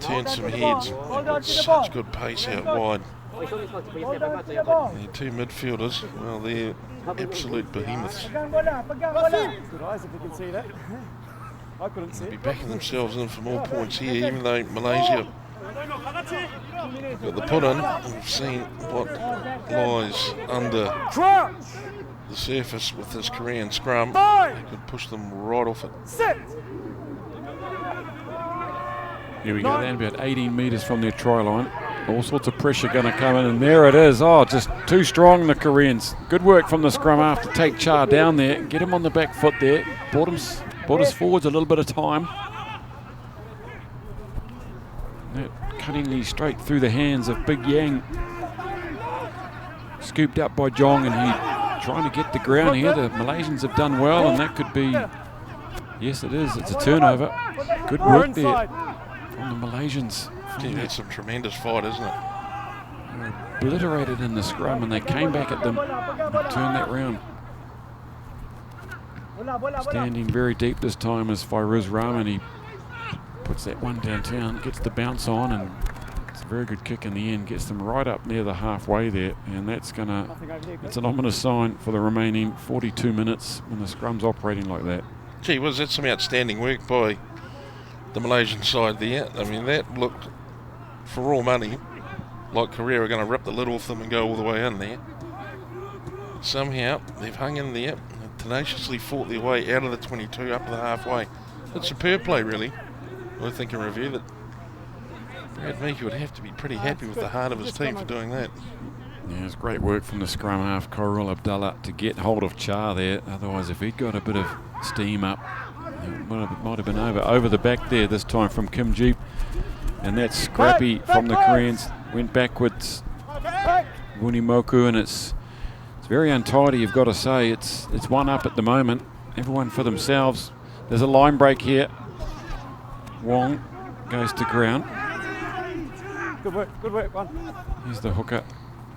turn some heads. They've got such good pace out wide. The 2 midfielders, well, they're absolute behemoths. Good eyes if you can see that. I couldn't see They'll be it. backing themselves in for more points here, even though Malaysia got the put in. We've seen what lies under the surface with this Korean scrum. They could push them right off it. Sit. Here we go, then about 18 metres from their try line. All sorts of pressure going to come in, and there it is. Oh, just too strong, the Koreans. Good work from the scrum half to take Cha down there, get him on the back foot there. Brought us forwards a little bit of time. That cuttingly straight through the hands of Big Yang. Scooped up by Jong, and he trying to get the ground here. The Malaysians have done well, and that could be, yes it is, it's a turnover. Good work there from the Malaysians. Gee, that's some tremendous fight, isn't it? They were obliterated in the scrum, and they came back at them and turned that round. Standing very deep this time is Fairuz Rahman. He puts that one downtown, gets the bounce on, and it's a very good kick in the end. Gets them right up near the halfway there, and that's an ominous sign for the remaining 42 minutes when the scrum's operating like that. Gee whiz, that's some outstanding work by the Malaysian side there. I mean, that looked, for all money, like Korea are going to rip the lid off them and go all the way in there. Somehow, they've hung in there and tenaciously fought their way out of the 22 up to the halfway. It's superb play, really. I think in review that Brad Meeker would have to be pretty happy with the heart of his team for doing that. Yeah, it's great work from the scrum half, Khairul Abdullah, to get hold of Cha there. Otherwise, if he'd got a bit of steam up, it might have been over the back there this time from Kim Jeep. And that scrappy from the Koreans went backwards. Wunimoku, and it's very untidy, you've got to say. It's one up at the moment. Everyone for themselves. There's a line break here. Wong goes to ground. Good work, one. Here's the hooker,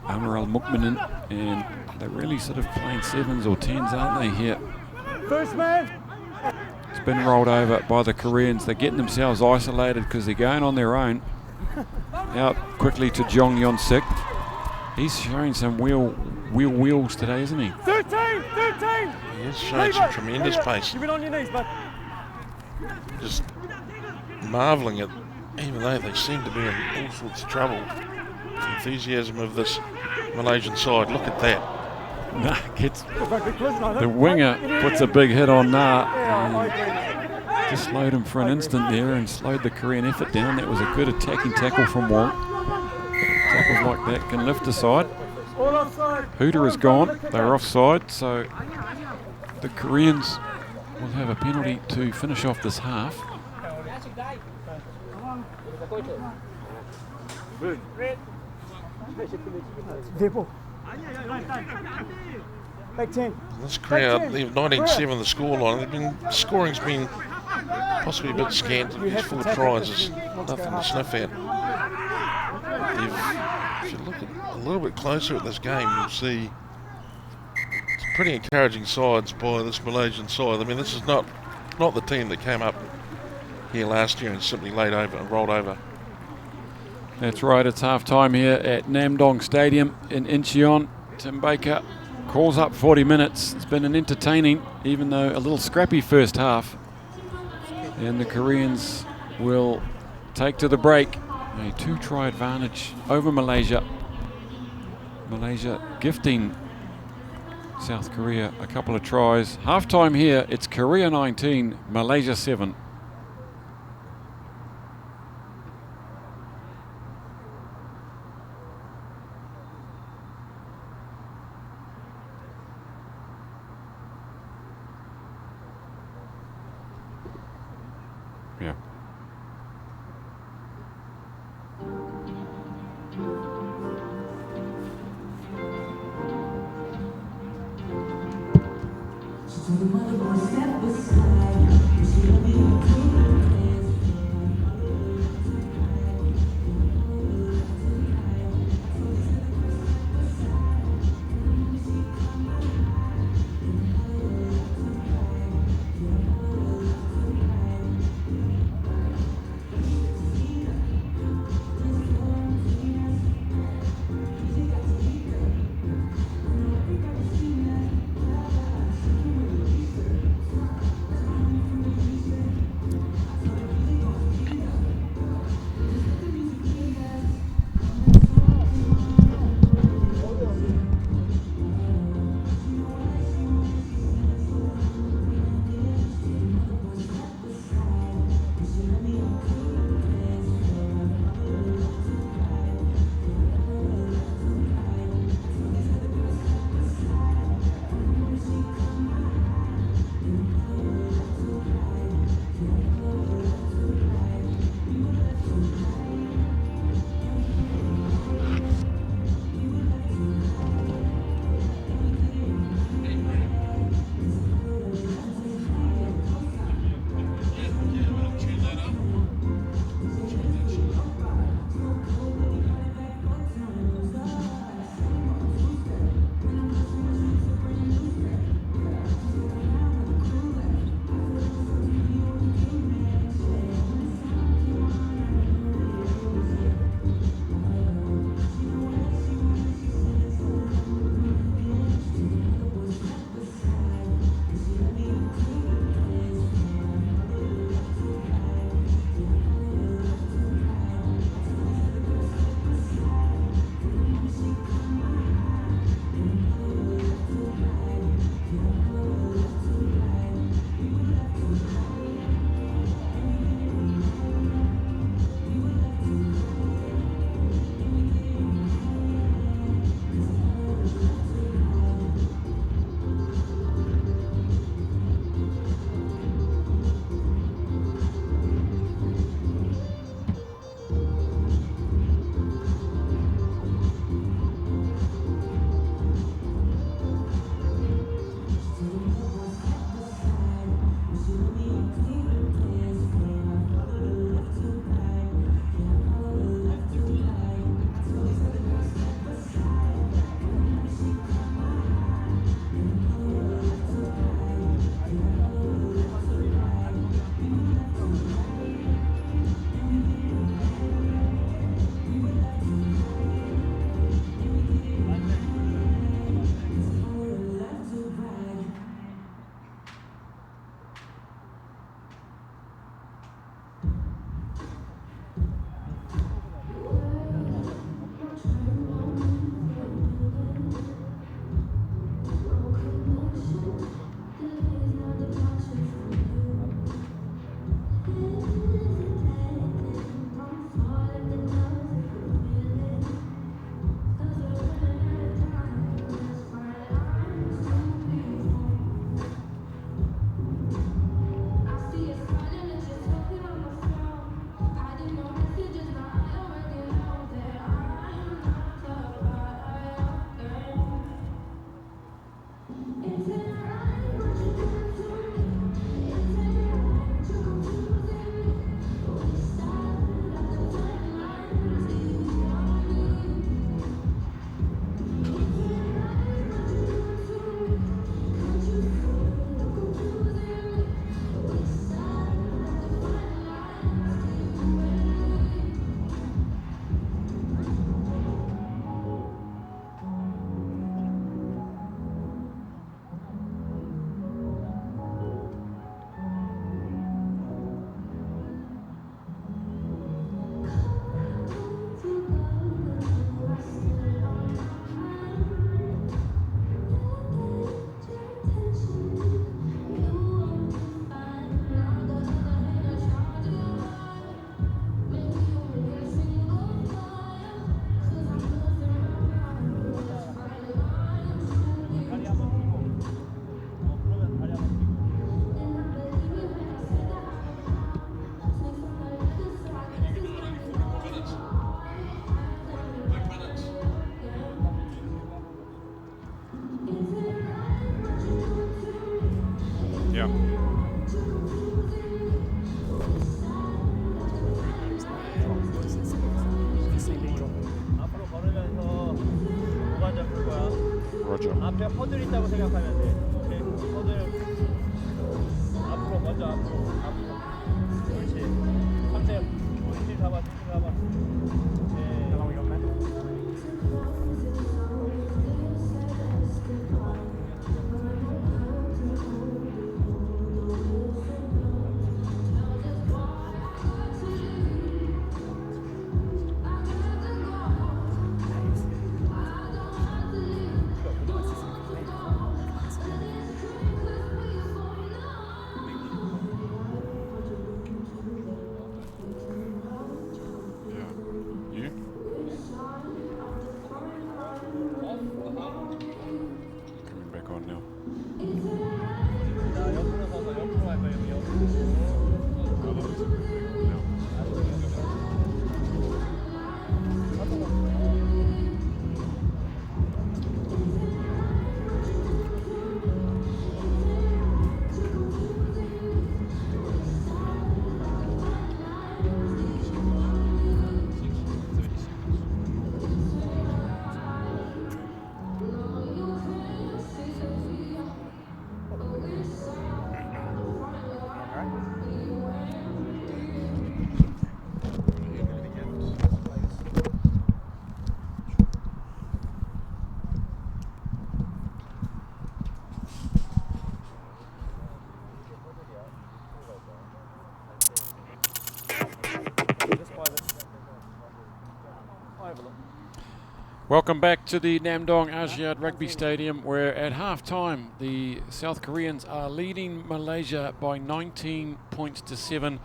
Amaral Mukminin, and they're really sort of playing sevens or tens, aren't they, here? First man. It's been rolled over by the Koreans. They're getting themselves isolated because they're going on their own. Out quickly to Jong Yon Sik. He's showing some wheels today, isn't he? 13! He is showing some tremendous pace. You've been on your knees, bud. Just marvelling at, even though they seem to be in all sorts of trouble, the enthusiasm of this Malaysian side. Look at that. Nah, the winger puts a big hit on Nah. Just slowed him for an instant there and slowed the Korean effort down. That was a good attacking tackle from Wong. Tackles like that can lift a side. Hooter is gone. They're offside, so the Koreans will have a penalty to finish off this half. Back 10. This crowd, they have 19-7 the scoreline. Scoring's been possibly a bit scant. These 4 tries is nothing to sniff at. If you look a little bit closer at this game, you'll see some pretty encouraging sides by this Malaysian side. I mean, this is not the team that came up here last year and simply laid over and rolled over. That's right, it's half-time here at Namdong Stadium in Incheon. Tim Baker calls up 40 minutes. It's been an entertaining, even though a little scrappy first half. And the Koreans will take to the break. A 2-try advantage over Malaysia. Malaysia gifting South Korea a couple of tries. Half-time here, it's Korea 19, Malaysia 7. Yeah. 거죠. 앞에 허들 있다고 생각하면 돼. 오케이. 허들 앞으로 먼저 앞으로. 그렇지. 상태 중심 잡아. 네. How long we got, man? You? Coming back on now. 자, 옆으로 서서 옆으로 할 거예요. 옆으로. Welcome back to the Namdong Asiad Rugby Stadium, where at half-time the South Koreans are leading Malaysia by 19 points to 7.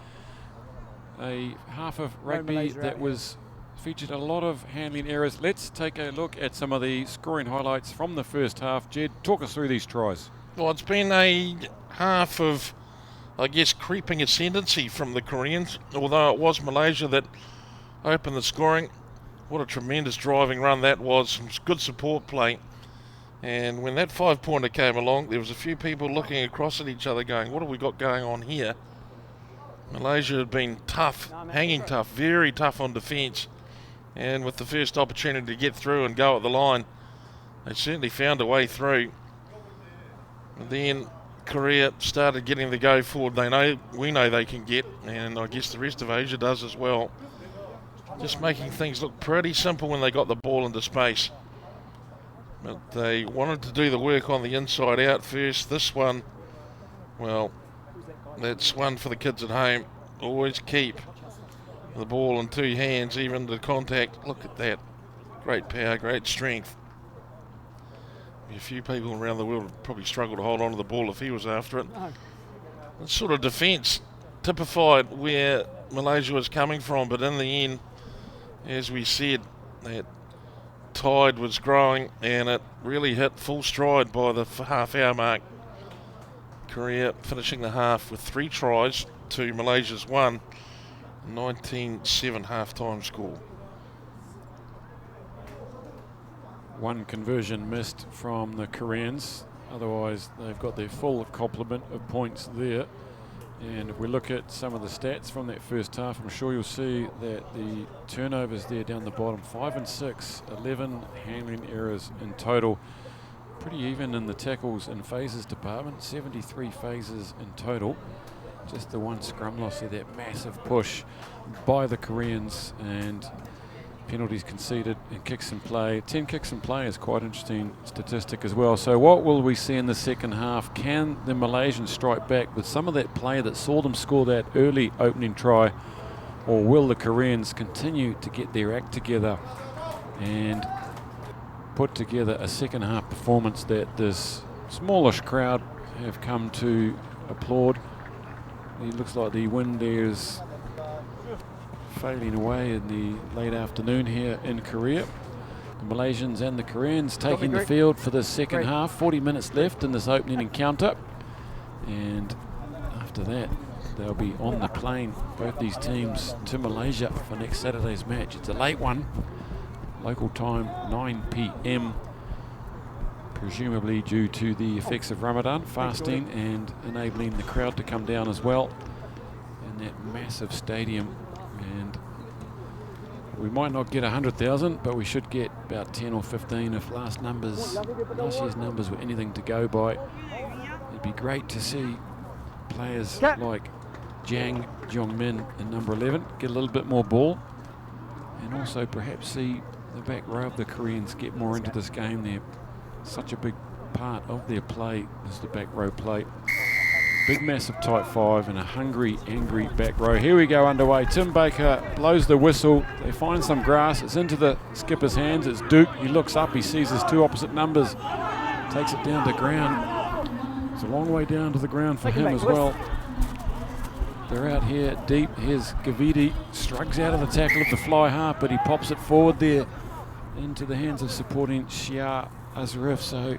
A half of rugby Malaysia that out was featured a lot of handling errors. Let's take a look at some of the scoring highlights from the first half. Jed, talk us through these tries. Well, it's been a half of, I guess, creeping ascendancy from the Koreans, although it was Malaysia that opened the scoring. What a tremendous driving run that was, some good support play. And when that 5-pointer came along, there was a few people looking across at each other going, what have we got going on here? Malaysia had been tough, hanging tough, very tough on defence. And with the first opportunity to get through and go at the line, they certainly found a way through. And then Korea started getting the go forward we know they can get, and I guess the rest of Asia does as well. Just making things look pretty simple when they got the ball into space. But they wanted to do the work on the inside out first. This one, well, that's one for the kids at home. Always keep the ball in two hands, even to contact. Look at that. Great power, great strength. A few people around the world would probably struggle to hold on to the ball if he was after it. It's sort of defence typified where Malaysia was coming from, but in the end, as we said, that tide was growing and it really hit full stride by the half-hour mark. Korea finishing the half with 3 tries to Malaysia's 1, 19-7 half-time score. One conversion missed from the Koreans, otherwise they've got their full complement of points there. And if we look at some of the stats from that first half, I'm sure you'll see that the turnovers there down the bottom, 5 and 6, 11 handling errors in total. Pretty even in the tackles and phases department, 73 phases in total. Just the one scrum loss there, that massive push by the Koreans, and penalties conceded and kicks in play. 10 kicks in play is quite an interesting statistic as well. So what will we see in the second half? Can the Malaysians strike back with some of that play that saw them score that early opening try, or will the Koreans continue to get their act together and put together a second half performance that this smallish crowd have come to applaud? It looks like the wind there is failing away in the late afternoon here in Korea. The Malaysians and the Koreans taking the field for the second half. 40 minutes left in this opening encounter, and after that they'll be on the plane, both these teams, to Malaysia for next Saturday's match. It's a late one, local time 9 p.m, presumably due to the effects of Ramadan fasting and enabling the crowd to come down as well in that massive stadium. And We might not get 100,000, but we should get about 10 or 15 if last year's numbers were anything to go by. It'd be great to see players like Jang Jong-min in number 11 get a little bit more ball, and also perhaps see the back row of the Koreans get more into this game. They're such a big part of their play is the back row play. Big massive tight five and a hungry, angry back row. Here we go underway. Tim Baker blows the whistle. They find some grass. It's into the skipper's hands. It's Duke. He looks up. He sees his two opposite numbers. Takes it down to ground. It's a long way down to the ground for him as well. They're out here deep. Here's Gavidi. Strugs out of the tackle of the fly half, but he pops it forward there into the hands of supporting Shia Azarif. So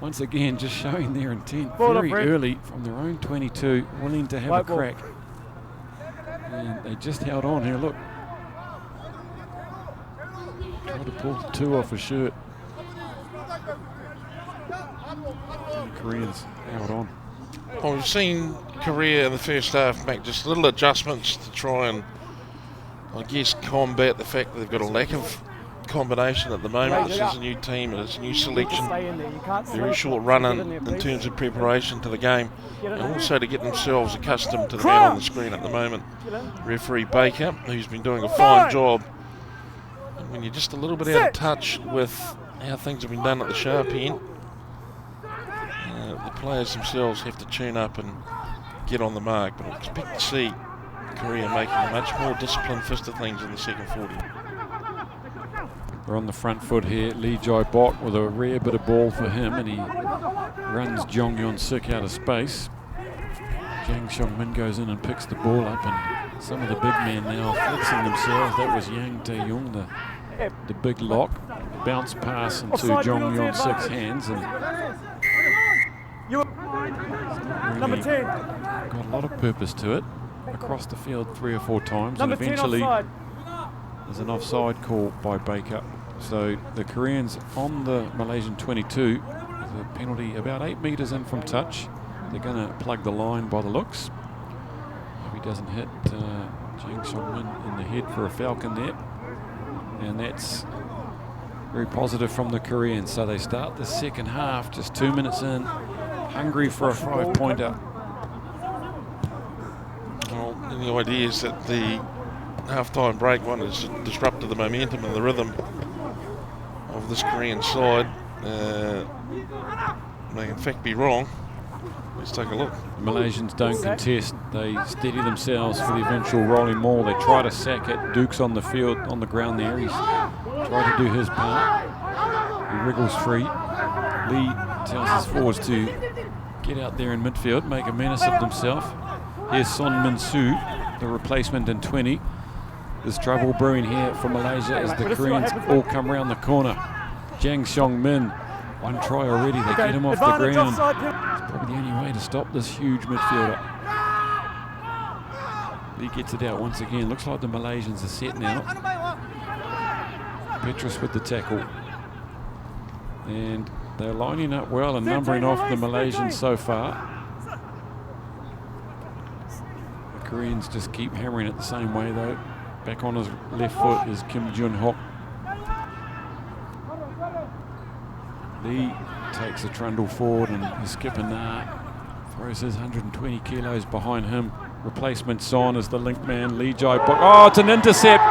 once again, just showing their intent very early from their own 22, willing to have a crack. And they just held on here, look. Tried to pull the two off his shirt. And the Koreans held on. Well, we've seen Korea in the first half make just little adjustments to try and, I guess, combat the fact that they've got a lack of combination at the moment. This is a new team and it's a new selection. Very short run in terms of preparation to the game, and also to get themselves accustomed to the man on the screen at the moment. Referee Baker, who's been doing a fine job. And when you're just a little bit out of touch with how things have been done at the sharp end, the players themselves have to tune up and get on the mark. But I expect to see Korea making a much more disciplined fist of things in the second 40. We're on the front foot here. Lee Jai Bok with a rare bit of ball for him, and he runs Jong Yon Sik out of space. Jang Seong Min goes in and picks the ball up, and some of the big men now flexing themselves. That was Yang Tae-young, the big lock. Bounce pass into Jong Yon Sik's hands, and really got a lot of purpose to it. Across the field 3 or 4 times, and eventually there's an offside call by Baker. So the Koreans on the Malaysian 22, with a penalty about 8 metres in from touch. They're going to plug the line by the looks. If he doesn't hit Jang Seong-min in the head for a falcon there. And that's very positive from the Koreans. So they start the second half just 2 minutes in, hungry for a 5-pointer. Well, and the idea is that the half-time break one has disrupted the momentum and the rhythm of this Korean side. May in fact be wrong. Let's take a look. The Malaysians don't contest. They steady themselves for the eventual rolling maul. They try to sack it. Duke's on the field, on the ground there. He's tried to do his part. He wriggles free. Lee tells his forwards to get out there in midfield, make a menace of themselves. Here's Son Min-soo, the replacement in 20. There's trouble brewing here for Malaysia as the Koreans all come round the corner. Jang Seong-min, one try already. They get him off the ground. It's probably the only way to stop this huge midfielder. Lee gets it out once again. Looks like the Malaysians are set now. Petrus with the tackle. And they're lining up well and numbering off the Malaysians so far. The Koreans just keep hammering it the same way though. Back on his left foot is Kim Jun-hock. Lee takes a trundle forward, and his skipper Nah throws his 120 kilos behind him. Replacement Son is the link man. Lee Jai Bok. Oh, it's an intercept.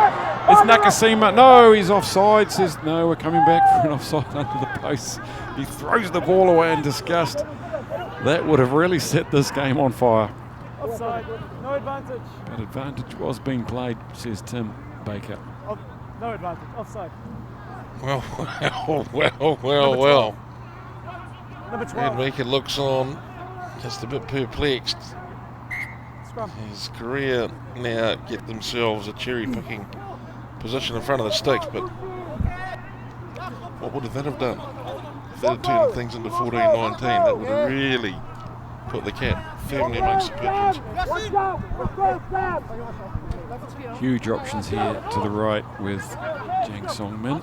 It's Nakasima. No, he's offside. Says no, we're coming back for an offside under the post. He throws the ball away in disgust. That would have really set this game on fire. Offside, no advantage. But advantage was being played, says Tim Baker. No advantage, offside. Well. Number 12. Ed Baker looks on, just a bit perplexed. Scrum. As Korea now get themselves a cherry-picking position in front of the sticks, but what would that have done? If they'd have turned things into 14-19, that would have really put the cat firmly amongst the pigeons. Huge options here to the right with Jang Seong-min and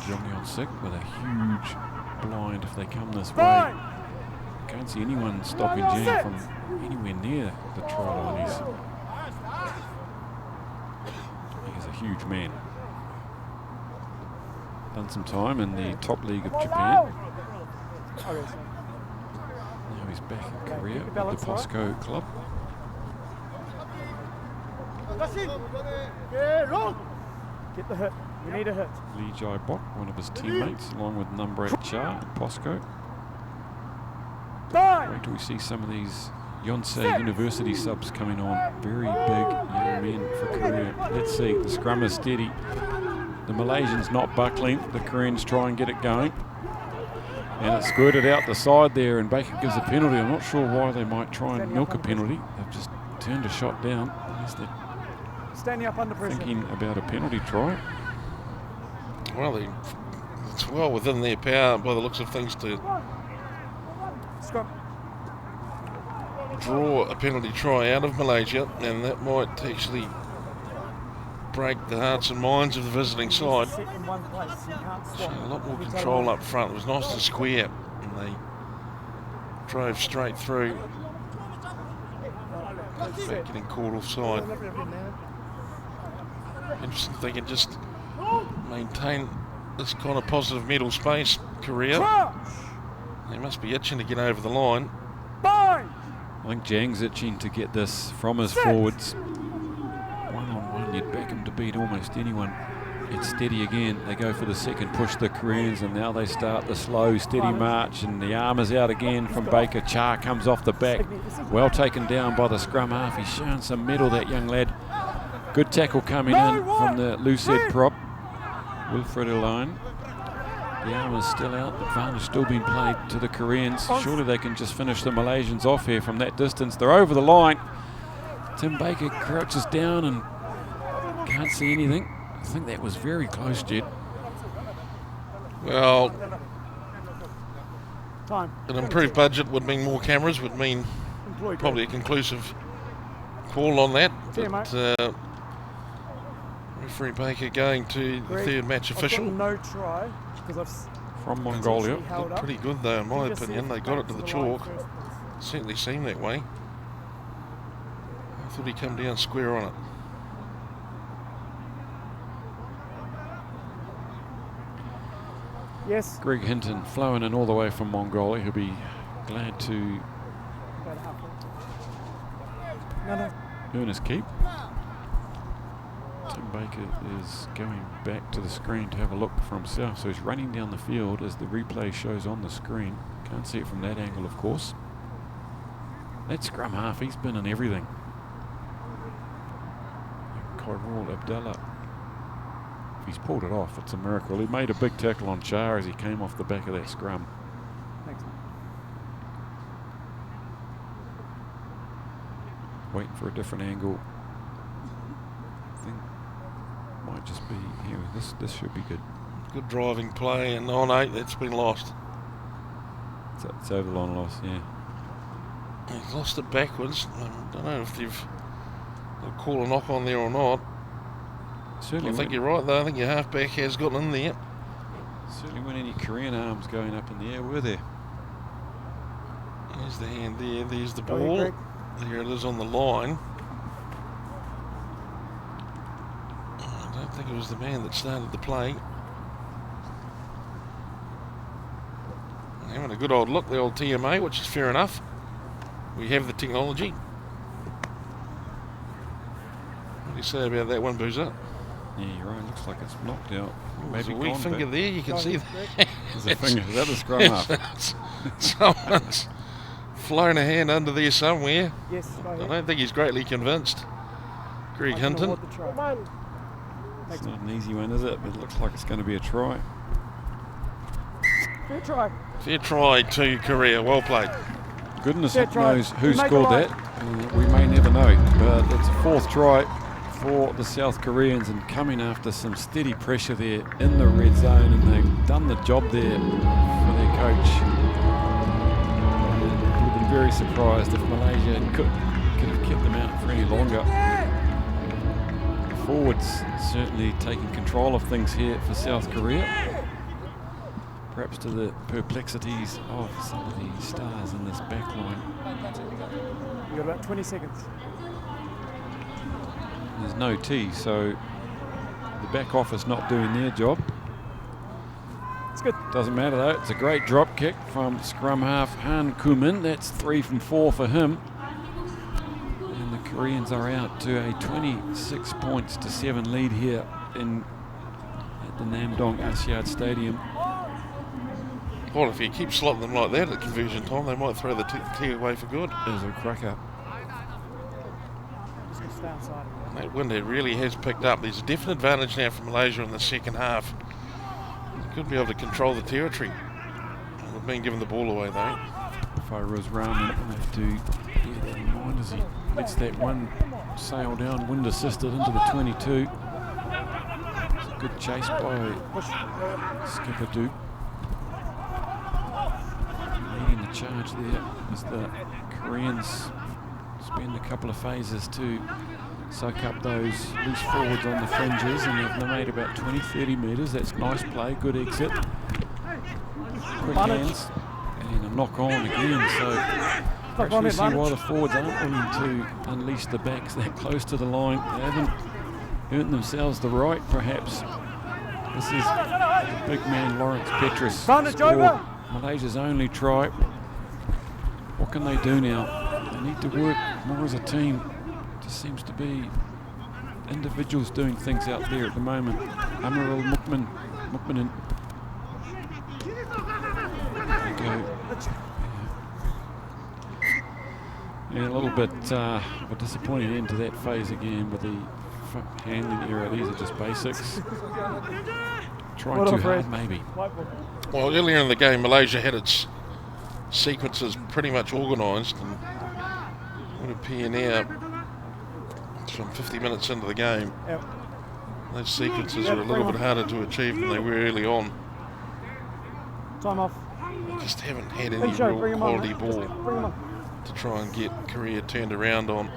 Jong Yon Sik with a huge blind if they come this way. Can't see anyone stopping Jang from anywhere near the try line. huge man. Done some time in the top league of Japan. Now he's back in Korea with the POSCO club. Get the hit. We need a hit. Lee Jai Bok, one of his teammates, along with number 8 Cha and POSCO. Wait till we see some of these Yonsei University subs coming on. Very big young men for Korea. Let's see, the scrum is steady. The Malaysians not buckling. The Koreans try and get it going. And it's squirted out the side there, and Baker gives a penalty. I'm not sure why they might try and milk a penalty. They've just turned a shot down. Unless they're standing up under pressure. Thinking about a penalty try. Well, it's well within their power by the looks of things to Scrum. draw a penalty try out of Malaysia, and that might actually break the hearts and minds of the visiting side. Sit in one place. You can't swap. So a lot more control up front. It was nice and square, and they drove straight through. Back getting caught offside. Interesting if they can just maintain this kind of positive middle space, Korea. They must be itching to get over the line. I think Jang's itching to get this from his forwards. One-on-one, you'd back him to beat almost anyone. It's steady again. They go for the second push, the Koreans, and now they start the slow, steady march, and the arm is out again from Baker. Cha comes off the back. Well taken down by the scrum half. He's shown some mettle, that young lad. Good tackle coming in from the loose head prop, Wilfred Alone. The arm is still out. The advantage still being played to the Koreans. Surely they can just finish the Malaysians off here from that distance. They're over the line. Tim Baker crouches down and can't see anything. I think that was very close, Jed. Well, an improved budget would mean more cameras, would mean probably a conclusive call on that. But referee Baker going to the third match official. No try from Mongolia. Looked pretty good though, in my opinion. They got it to the chalk. Certainly seemed that way. I thought he'd come down square on it. Yes. Greg Hinton flowing in all the way from Mongolia. He'll be glad to earn his keep. Tim Baker is going back to the screen to have a look for himself. So he's running down the field as the replay shows on the screen. Can't see it from that angle, of course. That scrum half, he's been in everything. Kyrul Abdallah. If he's pulled it off, it's a miracle. He made a big tackle on Cha as he came off the back of that scrum. Thanks. Waiting for a different angle. I think might just be here. This should be good. Good driving play, and on 8, that's been lost. It's over the line loss, yeah. He's lost it backwards. I don't know if they'll call a knock on there or not. Certainly I think you're right though. I think your halfback has gotten in there. Certainly weren't any Korean arms going up in the air, were there? There's the hand there. There's the ball. There it is on the line. I don't think it was the man that started the play. Having a good old look, the old TMA, which is fair enough. We have the technology. What do you say about that one, Boozer? Yeah, you're right. Looks like it's knocked out. There's a weak finger there. You can see that. There's a finger. Is that the scrum half? Someone's flown a hand under there somewhere. Yes, I don't think he's greatly convinced. Greg Hinton. It's not an easy one, is it? But it looks like it's going to be a try. Fair try. Fair try to Korea. Well played. Goodness knows who scored that. We may never know. But it's a fourth try for the South Koreans, and coming after some steady pressure there in the red zone, and they've done the job there for their coach. Would have been very surprised if Malaysia could have kept them out for any longer. The forwards certainly taking control of things here for South Korea, perhaps to the perplexities of some of the stars in this back line. You've got about 20 seconds. There's no tee, so back office not doing their job. It's good. Doesn't matter though, it's a great drop kick from scrum half Han Kumin. That's 3 from 4 for him. And the Koreans are out to a 26 points to 7 lead here at the Namdong Asiad Stadium. Well, if you keep slotting them like that at conversion time, they might throw the tee away for good. There's a cracker. Just gonna stay outside. And that wind really has picked up. There's a definite advantage now for Malaysia in the second half. They could be able to control the territory. We've been given the ball away though. Fairuz Rahman will have to bear that in mind as he lets that one sail down, wind assisted into the 22. It's a good chase by Skipper Duke. Leading the charge there as the Koreans spend a couple of phases to soak up those loose forwards on the fringes, and they've made about 20-30 metres. That's nice play, good exit. Quick hands, and a knock on again, so perhaps we see why the forwards aren't willing to unleash the backs that close to the line. They haven't earned themselves the right, perhaps. This is the big man Lawrence Petrus scored Malaysia's only try. What can they do now? They need to work more as a team. Just seems to be individuals doing things out there at the moment. Amarul Mukmanin. Yeah, a little bit of a disappointing end to that phase again with the handling error. These are just basics. Trying too hard, maybe. Well, earlier in the game, Malaysia had its sequences pretty much organised, and would appear now, from 50 minutes into the game, those sequences are a little bit harder to achieve than they were early on. Time off. They just haven't had any real quality ball to try and get Korea turned around on.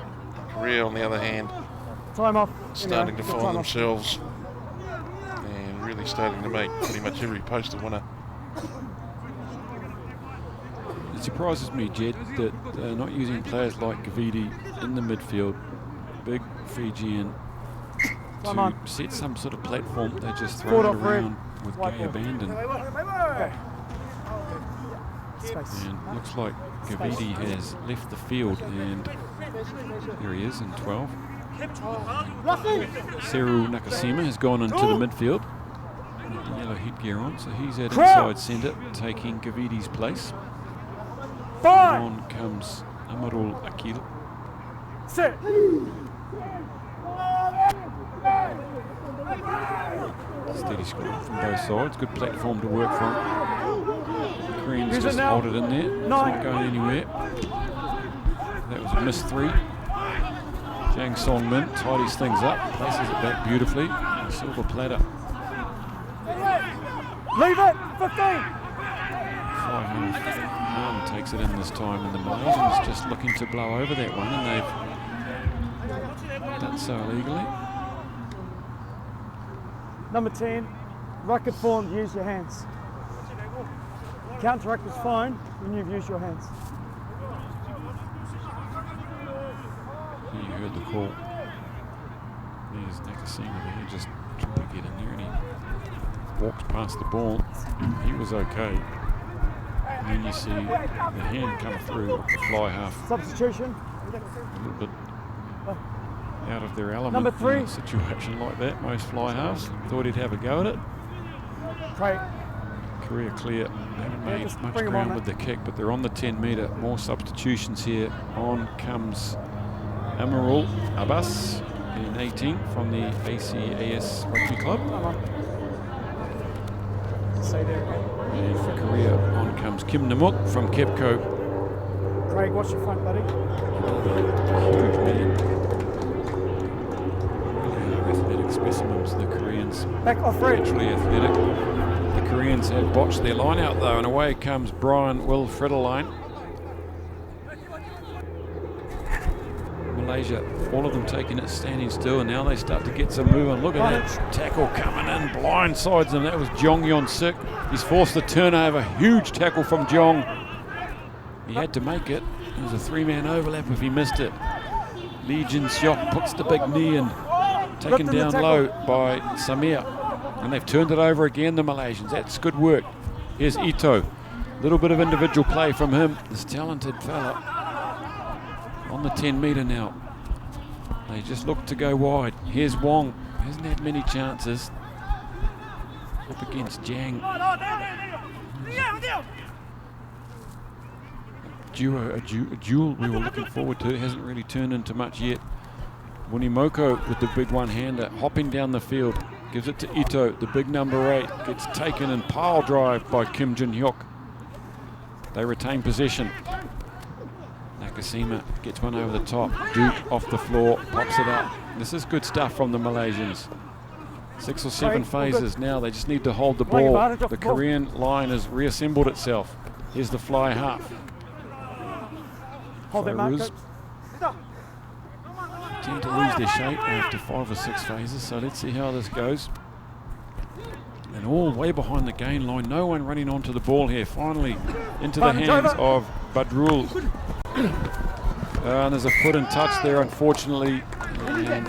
Korea, on the other hand, Time off. starting to find themselves and really starting to make pretty much every post a winner. It surprises me, Jed, that they're not using players like Gavidi in the midfield, big Fijian, to set some sort of platform. They just throw it around with gay abandon. And looks like Gavidi has left the field, and here he is in 12. Seru Nakasima has gone into the midfield with the yellow headgear on, so he's at inside centre, taking Gavidi's place. On comes Amarul Akil. Steady score from both sides, good platform to work from. The Koreans just hold it in there, it's not going anywhere. That was a missed 3. Jang Song Min tidies things up, places it back beautifully. Silver platter. Leave it, 15. Fly half takes it in this time, and the Malaysians just looking to blow over that one, and they've done so illegally. Number 10, ruck it form, use your hands. Counter ruck is fine when you've used your hands. You heard the call. There's Nakasima there, just trying to get in there, and he walks past the ball. He was okay. And then you see the hand come through of the fly half. Substitution. A little bit out of their element. Number 3. In a situation like that. Most fly halves thought he'd have a go at it. Great. Korea clear. Haven't made much ground with the kick, but they're on the 10 metre. More substitutions here. On comes Amarul Abbas in 18 from the ACAS Rugby Club. Stay there again. And for Korea, on comes Kim Namuk from Kepco. Craig, watch your front, buddy. Huge man. Really athletic specimens, the Koreans. Back off, Fred. Naturally athletic. The Koreans have botched their line out though, and away comes Brian Will Frideline. Malaysia, all of them taking it standing still, and now they start to get some move on. Look at that tackle coming in, blindsides them. That was Jong Yon Sik. He's forced the turnover. Huge tackle from Jong. He had to make it. It was a 3-man overlap if he missed it. Lee Jin Seok puts the big knee in. taken down low by Samir. And they've turned it over again, the Malaysians. That's good work. Here's Ito. A little bit of individual play from him, this talented fella. On the 10 metre now. They just look to go wide. Here's Wong. Hasn't had many chances. Up against Jang. A duel we were looking forward to. It hasn't really turned into much yet. Wunimoko with the big one-hander, hopping down the field. Gives it to Ito, the big number 8. Gets taken and pile drive by Kim Jin-hyuk. They retain possession. Nakashima gets one over the top. Duke off the floor, pops it up. This is good stuff from the Malaysians. 6 or 7 phases now. They just need to hold the ball. The Korean line has reassembled itself. Here's the fly half. Hold that mark, coach. Tend to lose their shape after 5 or 6 phases, so let's see how this goes. And all way behind the gain line, no one running onto the ball here. Finally into the hands of Badrul. And there's a foot and touch there, unfortunately. And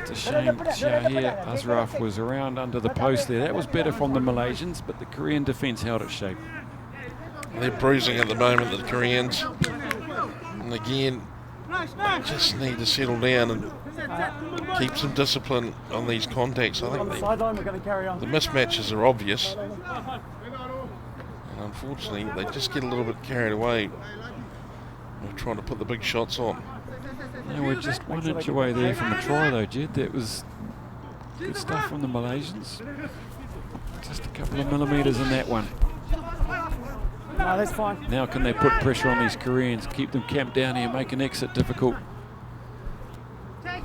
it's a shame Shahir Azraf was around under the post there. That was better from the Malaysians, but the Korean defence held it shape. They're bruising at the moment, the Koreans. And again, just need to settle down and keep some discipline on these contacts. I think the mismatches are obvious. And unfortunately, they just get a little bit carried away with trying to put the big shots on. They were just 1 inch away there from a try though, Jed. That was good stuff from the Malaysians. Just a couple of millimetres in that one. No, that's fine. Now can they put pressure on these Koreans, keep them camped down here, make an exit difficult.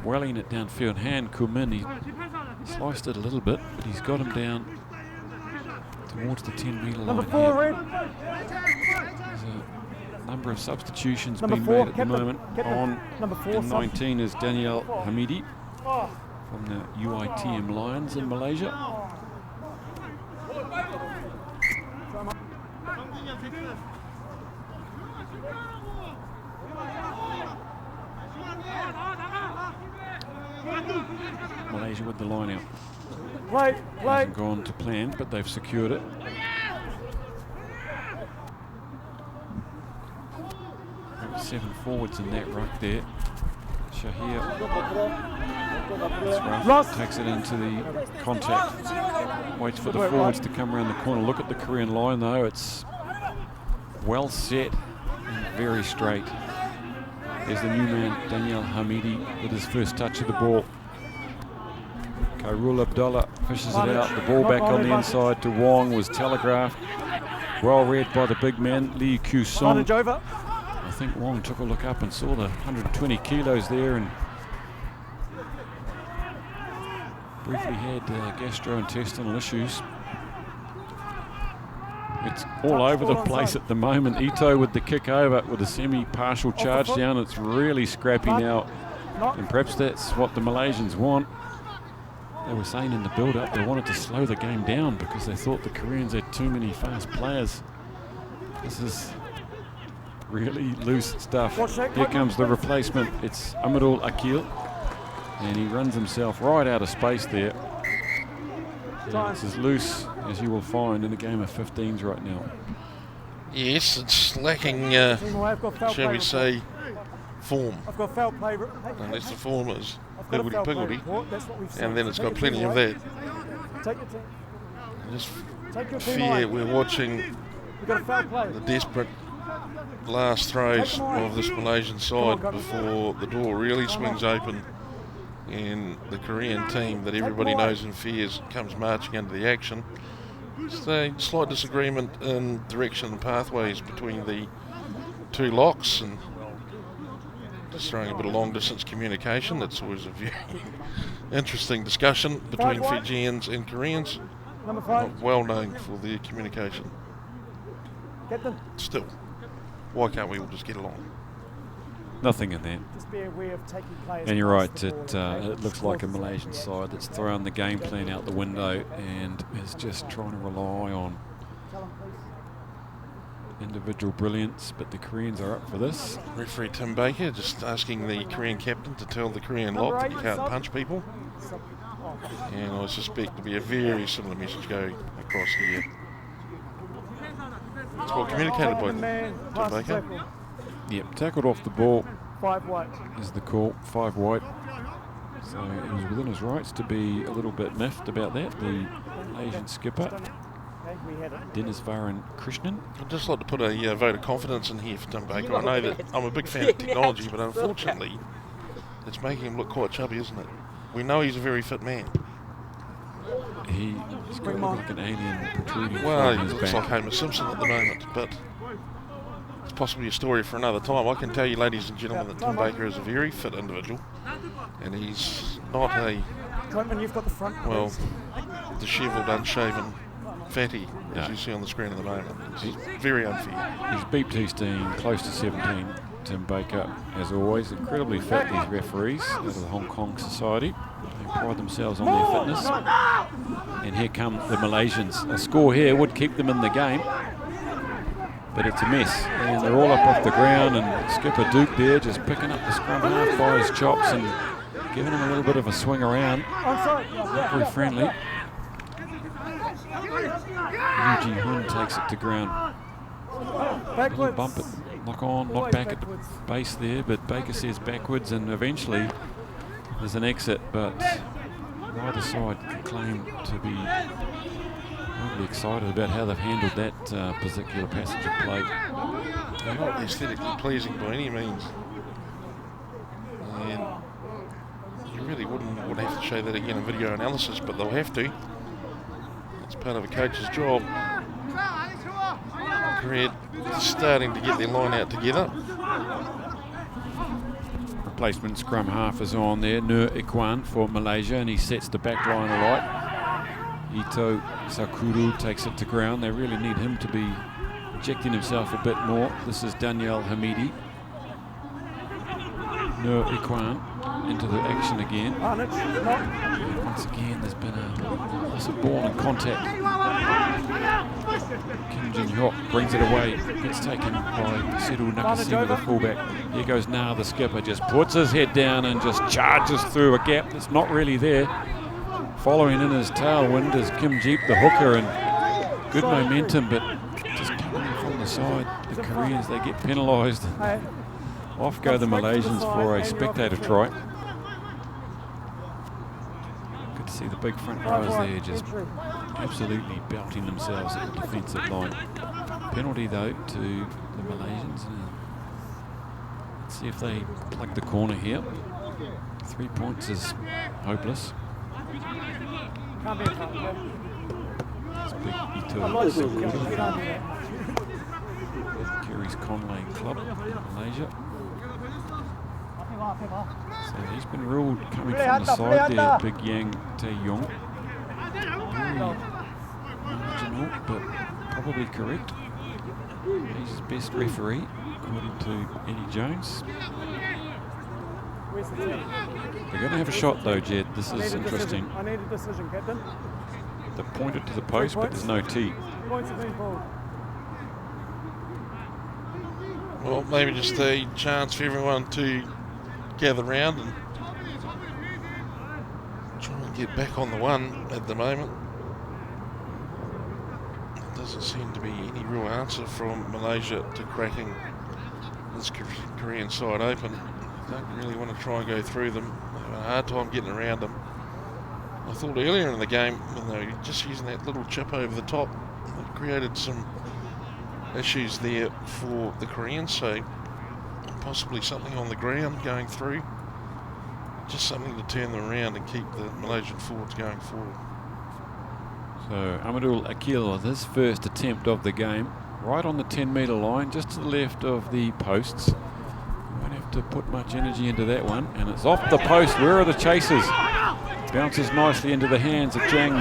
Welling it downfield. Han Kumin, he sliced it a little bit, but he's got him down towards the 10 metre line. Number 4, Red. There's a number of substitutions Number being 4, made at Captain, the moment. On Number 4, in 19 is Daniel Hamidi from the UITM Lions in Malaysia. Malaysia with the line out. Wait. Hasn't gone to plan, but they've secured it. Got 7 forwards in that ruck there. Shahir takes it into the contact. Waits for the forwards to come around the corner. Look at the Korean line though. It's well set and very straight. There's the new man, Daniel Hamidi, with his first touch of the ball. Khairul Abdullah fishes it out. The ball back on the inside to Wong was telegraphed. Well read by the big man, Lee Kyu-sung. I think Wong took a look up and saw the 120 kilos there and briefly had gastrointestinal issues. It's all over the place at the moment. Ito with the kick over with a semi-partial charge down. It's really scrappy now. And perhaps that's what the Malaysians want. They were saying in the build-up they wanted to slow the game down because they thought the Koreans had too many fast players. This is really loose stuff. Here comes the replacement. It's Amirul Akil. And he runs himself right out of space there. And it's as loose as you will find in a game of 15s right now. Yes, it's lacking, shall we say, form. I've got foul play. Unless the form is higgledy-piggledy, and then it's got plenty of that. I just fear we're watching the desperate last throws of this Malaysian side before the door really swings open and the Korean team that everybody knows and fears comes marching into the action. Just a slight disagreement in direction and pathways between the two locks and just throwing a bit of long distance communication. That's always a very interesting discussion between Fijians and Koreans. Not well known for their communication. Still, why can't we all just get along? Nothing in there. And you're right, it looks like a Malaysian side that's thrown the game plan out the window and is just trying to rely on individual brilliance, but the Koreans are up for this. Referee Tim Baker just asking the Korean captain to tell the Korean lot that you can't punch people. And I suspect there'll be a very similar message going across here. It's well communicated by Tim Baker. Yep, tackled off the ball 5 white. is the call, 5 white. So he was within his rights to be a little bit miffed about that. The Malaysian skipper, Dennis Varan Krishnan. I'd just like to put a vote of confidence in here for Tim Baker. I know that I'm a big fan of technology, but unfortunately, it's making him look quite chubby, isn't it? We know he's a very fit man. He's got like an alien protruding Well, from he his looks back. like Homer Simpson at the moment, but it's possibly a story for another time. I can tell you, ladies and gentlemen, that Tim Baker is a very fit individual, and he's not a, Clinton, you've got the front. well, dishevelled, unshaven fatty, as No. you see on the screen at the moment. He's very unfair. He's beeped his team close to 17. Tim Baker, as always, incredibly fit, these referees out of the Hong Kong Society. They pride themselves on their fitness. And here come the Malaysians. A score here would keep them in the game, but it's a mess. And they're all up off the ground, and skipper Duke there just picking up the scrum half by his chops and giving him a little bit of a swing around. Not very friendly. Yu Ji Hun takes it to ground. A little bump it, knock back at the base there, but Baker says backwards, and eventually there's an exit, but neither side can claim to be overly excited about how they've handled that particular passage of play. They're not aesthetically pleasing by any means. And you really would have to show that again in video analysis, but they'll have to. It's part of a coach's job. Korea starting to get their line out together. Replacement scrum half is on there, Nur Ikwan for Malaysia, and he sets the back line alight. Ito Sakuru takes it to ground. They really need him to be injecting himself a bit more. This is Daniel Hamidi. Nur Ikwan into the action again. And once again, there's been a loss of ball and contact. Kim Jin-hyuk brings it away. Gets taken by Seru Nakasima, the fullback. Here goes now the skipper, just puts his head down and just charges through a gap that's not really there. Following in his tailwind is Kim Jeep, the hooker, and good momentum, but just coming from the side. The Koreans, they get penalised. Off go the Malaysians for a spectator try. Good to see the big front rowers there just absolutely belting themselves at the defensive line. Penalty though to the Malaysians. Let's see if they plug the corner here. 3 points is hopeless. It's big Ito. Kerry's Conley club, Malaysia. So he's been ruled coming from the side there, Big Yang Tae-yong. Very marginal, but probably correct. He's his best referee, according to Eddie Jones. They're going to have a shot though, Jed. This is interesting. I need a decision, Captain. They're pointed to the post, but there's no tee. Points have been pulled. Well, maybe just a chance for everyone to gather round and try and get back on the one at the moment. There doesn't seem to be any real answer from Malaysia to cracking this Korean side open. Don't really want to try and go through them. They have a hard time getting around them. I thought earlier in the game, when they were just using that little chip over the top, it created some issues there for the Koreans, so possibly something on the ground going through, just something to turn them around and keep the Malaysian forwards going forward. So Amadul Akil, his first attempt of the game, right on the 10-metre line, just to the left of the posts. You won't have to put much energy into that one, and it's off the post. Where are the chasers? Bounces nicely into the hands of Kim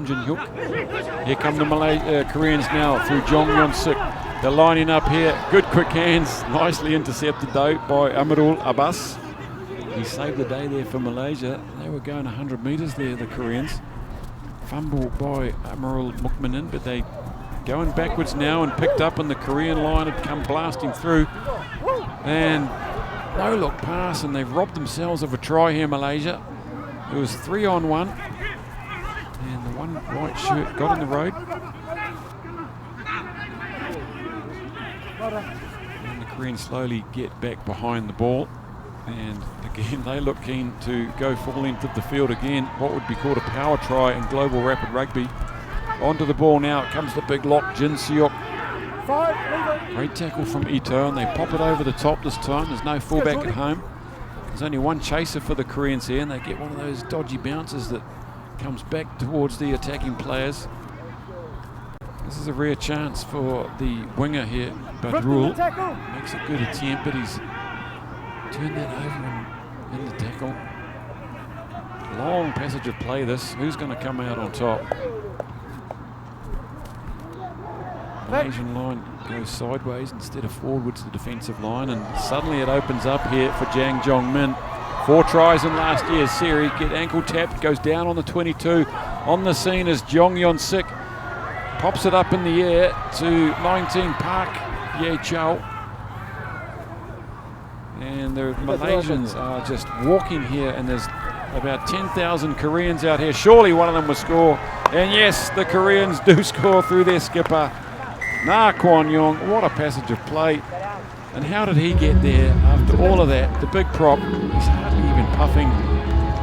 Jin-hyuk. Here come the Koreans now through Jong Yeon-sik. They're lining up here. Good quick hands. Nicely intercepted though by Amarul Abbas. He saved the day there for Malaysia. They were going 100 metres there, the Koreans. Fumble by Amarul Mukmanin, but they going backwards now and picked up, and the Korean line had come blasting through. And no look pass, and they've robbed themselves of a try here, Malaysia. It was 3-on-1, and the one white shirt got in the road. And the Koreans slowly get back behind the ball, and again they look keen to go full length of the field again, what would be called a power try in global rapid rugby. Onto the ball now, comes the big lock, Jin Seok. Great tackle from Ito, and they pop it over the top this time. There's no fullback at home. There's only one chaser for the Koreans here, and they get one of those dodgy bounces that comes back towards the attacking players. This is a rare chance for the winger here, Badrul. Makes a good attempt, but he's turned that over in the tackle. Long passage of play this. Who's going to come out on top? Malaysian line goes sideways instead of forwards, the defensive line, and suddenly it opens up here for Jang Jong Min. 4 tries in last year's series. Get ankle tapped, goes down on the 22. On the scene is Jong Yon Sik. Pops it up in the air to 19 Park Ye Chow. And the Malaysians are just walking here, and there's about 10,000 Koreans out here. Surely one of them will score. And yes, the Koreans do score through their skipper, Na Kwon Young. What a passage of play. And how did he get there after all of that? The big prop, he's hardly even puffing.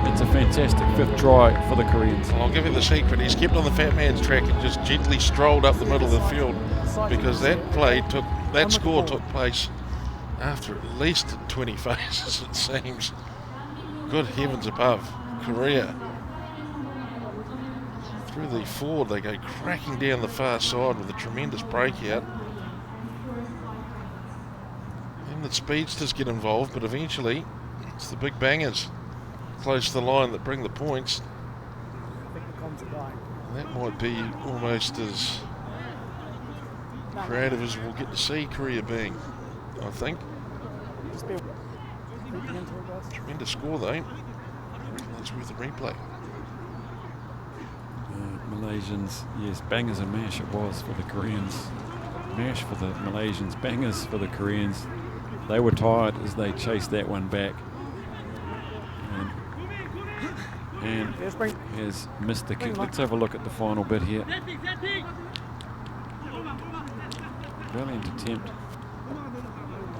It's a fantastic 5th try for the Koreans. I'll give you the secret. He's kept on the fat man's track and just gently strolled up the middle of the field, because that score took place after at least 20 phases, it seems. Good heavens above. Korea. Through the forward, they go cracking down the far side with a tremendous breakout. And the speedsters get involved, but eventually it's the big bangers close to the line that bring the points. And that might be almost as creative as we'll get to see Korea being, I think. Tremendous score though. I reckon that's worth a replay. Malaysians, yes, bangers and mash it was for the Koreans. Mash for the Malaysians, bangers for the Koreans. They were tired as they chased that one back. And has missed the kick. Let's have a look at the final bit here. Brilliant attempt.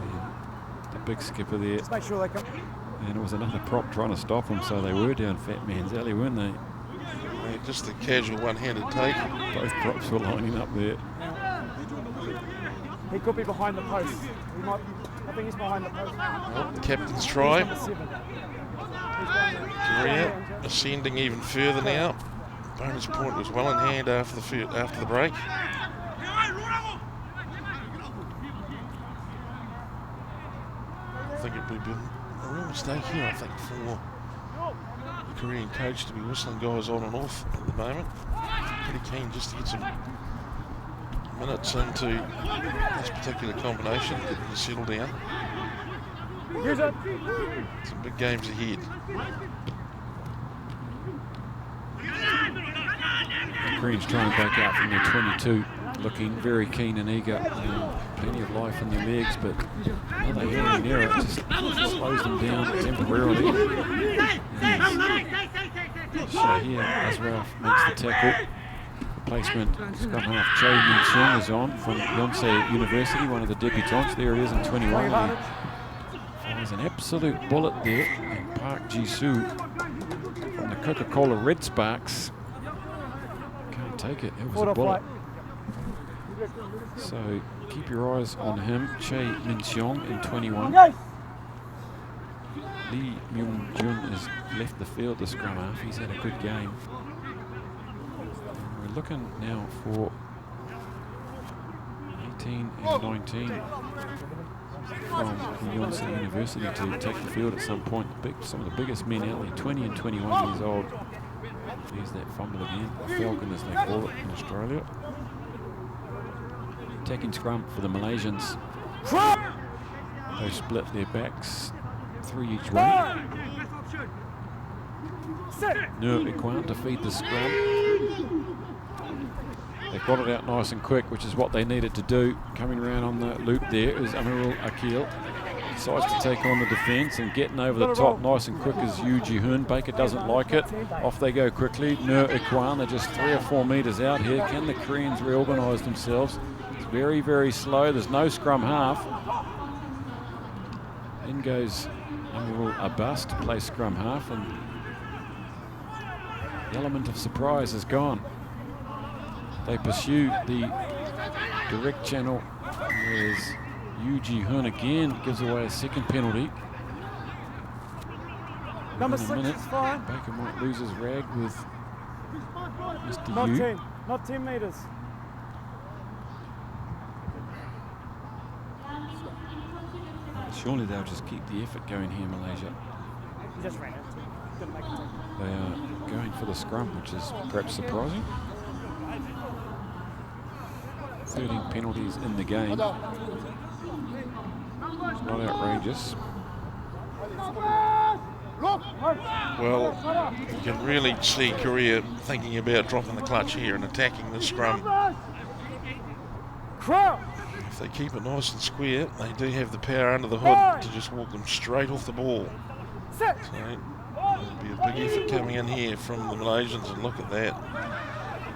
And the big skipper there. And it was another prop trying to stop him, so they were down Fat Man's Alley, weren't they? Yeah, just the casual one-handed take. Both props were lining up there. He could be behind the post. I think he's behind the post. Well, captain's try. Korea ascending even further now. Bonus point was well in hand after the break. I think it would be a real mistake here, I think, for the Korean coach to be whistling guys on and off at the moment. Pretty keen just to get some minutes into this particular combination, get them to settle down. Some big games ahead. The Koreans trying to break out from their 22, looking very keen and eager. Plenty of life in their legs, but another handling error just slows them down temporarily. Shahir Asraf makes the tackle. Replacement scrum half Choi Min Seung is on from Yonsei University, one of the debutants. There it is in 21. There's an absolute bullet there. And Park Ji-soo from the Coca-Cola Red Sparks. Can't take it. It was a bullet. So keep your eyes on him. Choi Min Seung in 21. Lee Myung-jun has left the field, the scrum half. He's had a good game. And we're looking now for 18 and 19 from Yonsei University to take the field at some point. Some of the biggest men out there, 20 and 21 years old. There's that fumble again. Falcon, as they call it in Australia. Attacking scrum for the Malaysians. They split their backs 3 each way. Nur Iquan to feed the scrum. They got it out nice and quick, which is what they needed to do. Coming around on the loop there is Amirul Akil. Decides to take on the defence, and getting over the top nice and quick is Yu Ji-hoon. Baker doesn't like it. Off they go quickly. Nur Ikwan, they're just 3 or 4 metres out here. Can the Koreans reorganise themselves? It's very, very slow. There's no scrum half. In goes Amirul Abbas to play scrum half, and the element of surprise is gone. They pursue the direct channel. There's Yu Ji-hoon again, gives away a second penalty. Number Within 6 minute, is fine. Baker might lose his rag with Mr. Not Yu. 10. Not 10 metres. Surely they'll just keep the effort going here, Malaysia. He just ran it. Didn't make it. They are going for the scrum, which is perhaps surprising. 13 penalties in the game. It's not outrageous. Well, you can really see Korea thinking about dropping the clutch here and attacking the scrum. If they keep it nice and square, they do have the power under the hood to just walk them straight off the ball. So there'll be a big effort coming in here from the Malaysians, and look at that.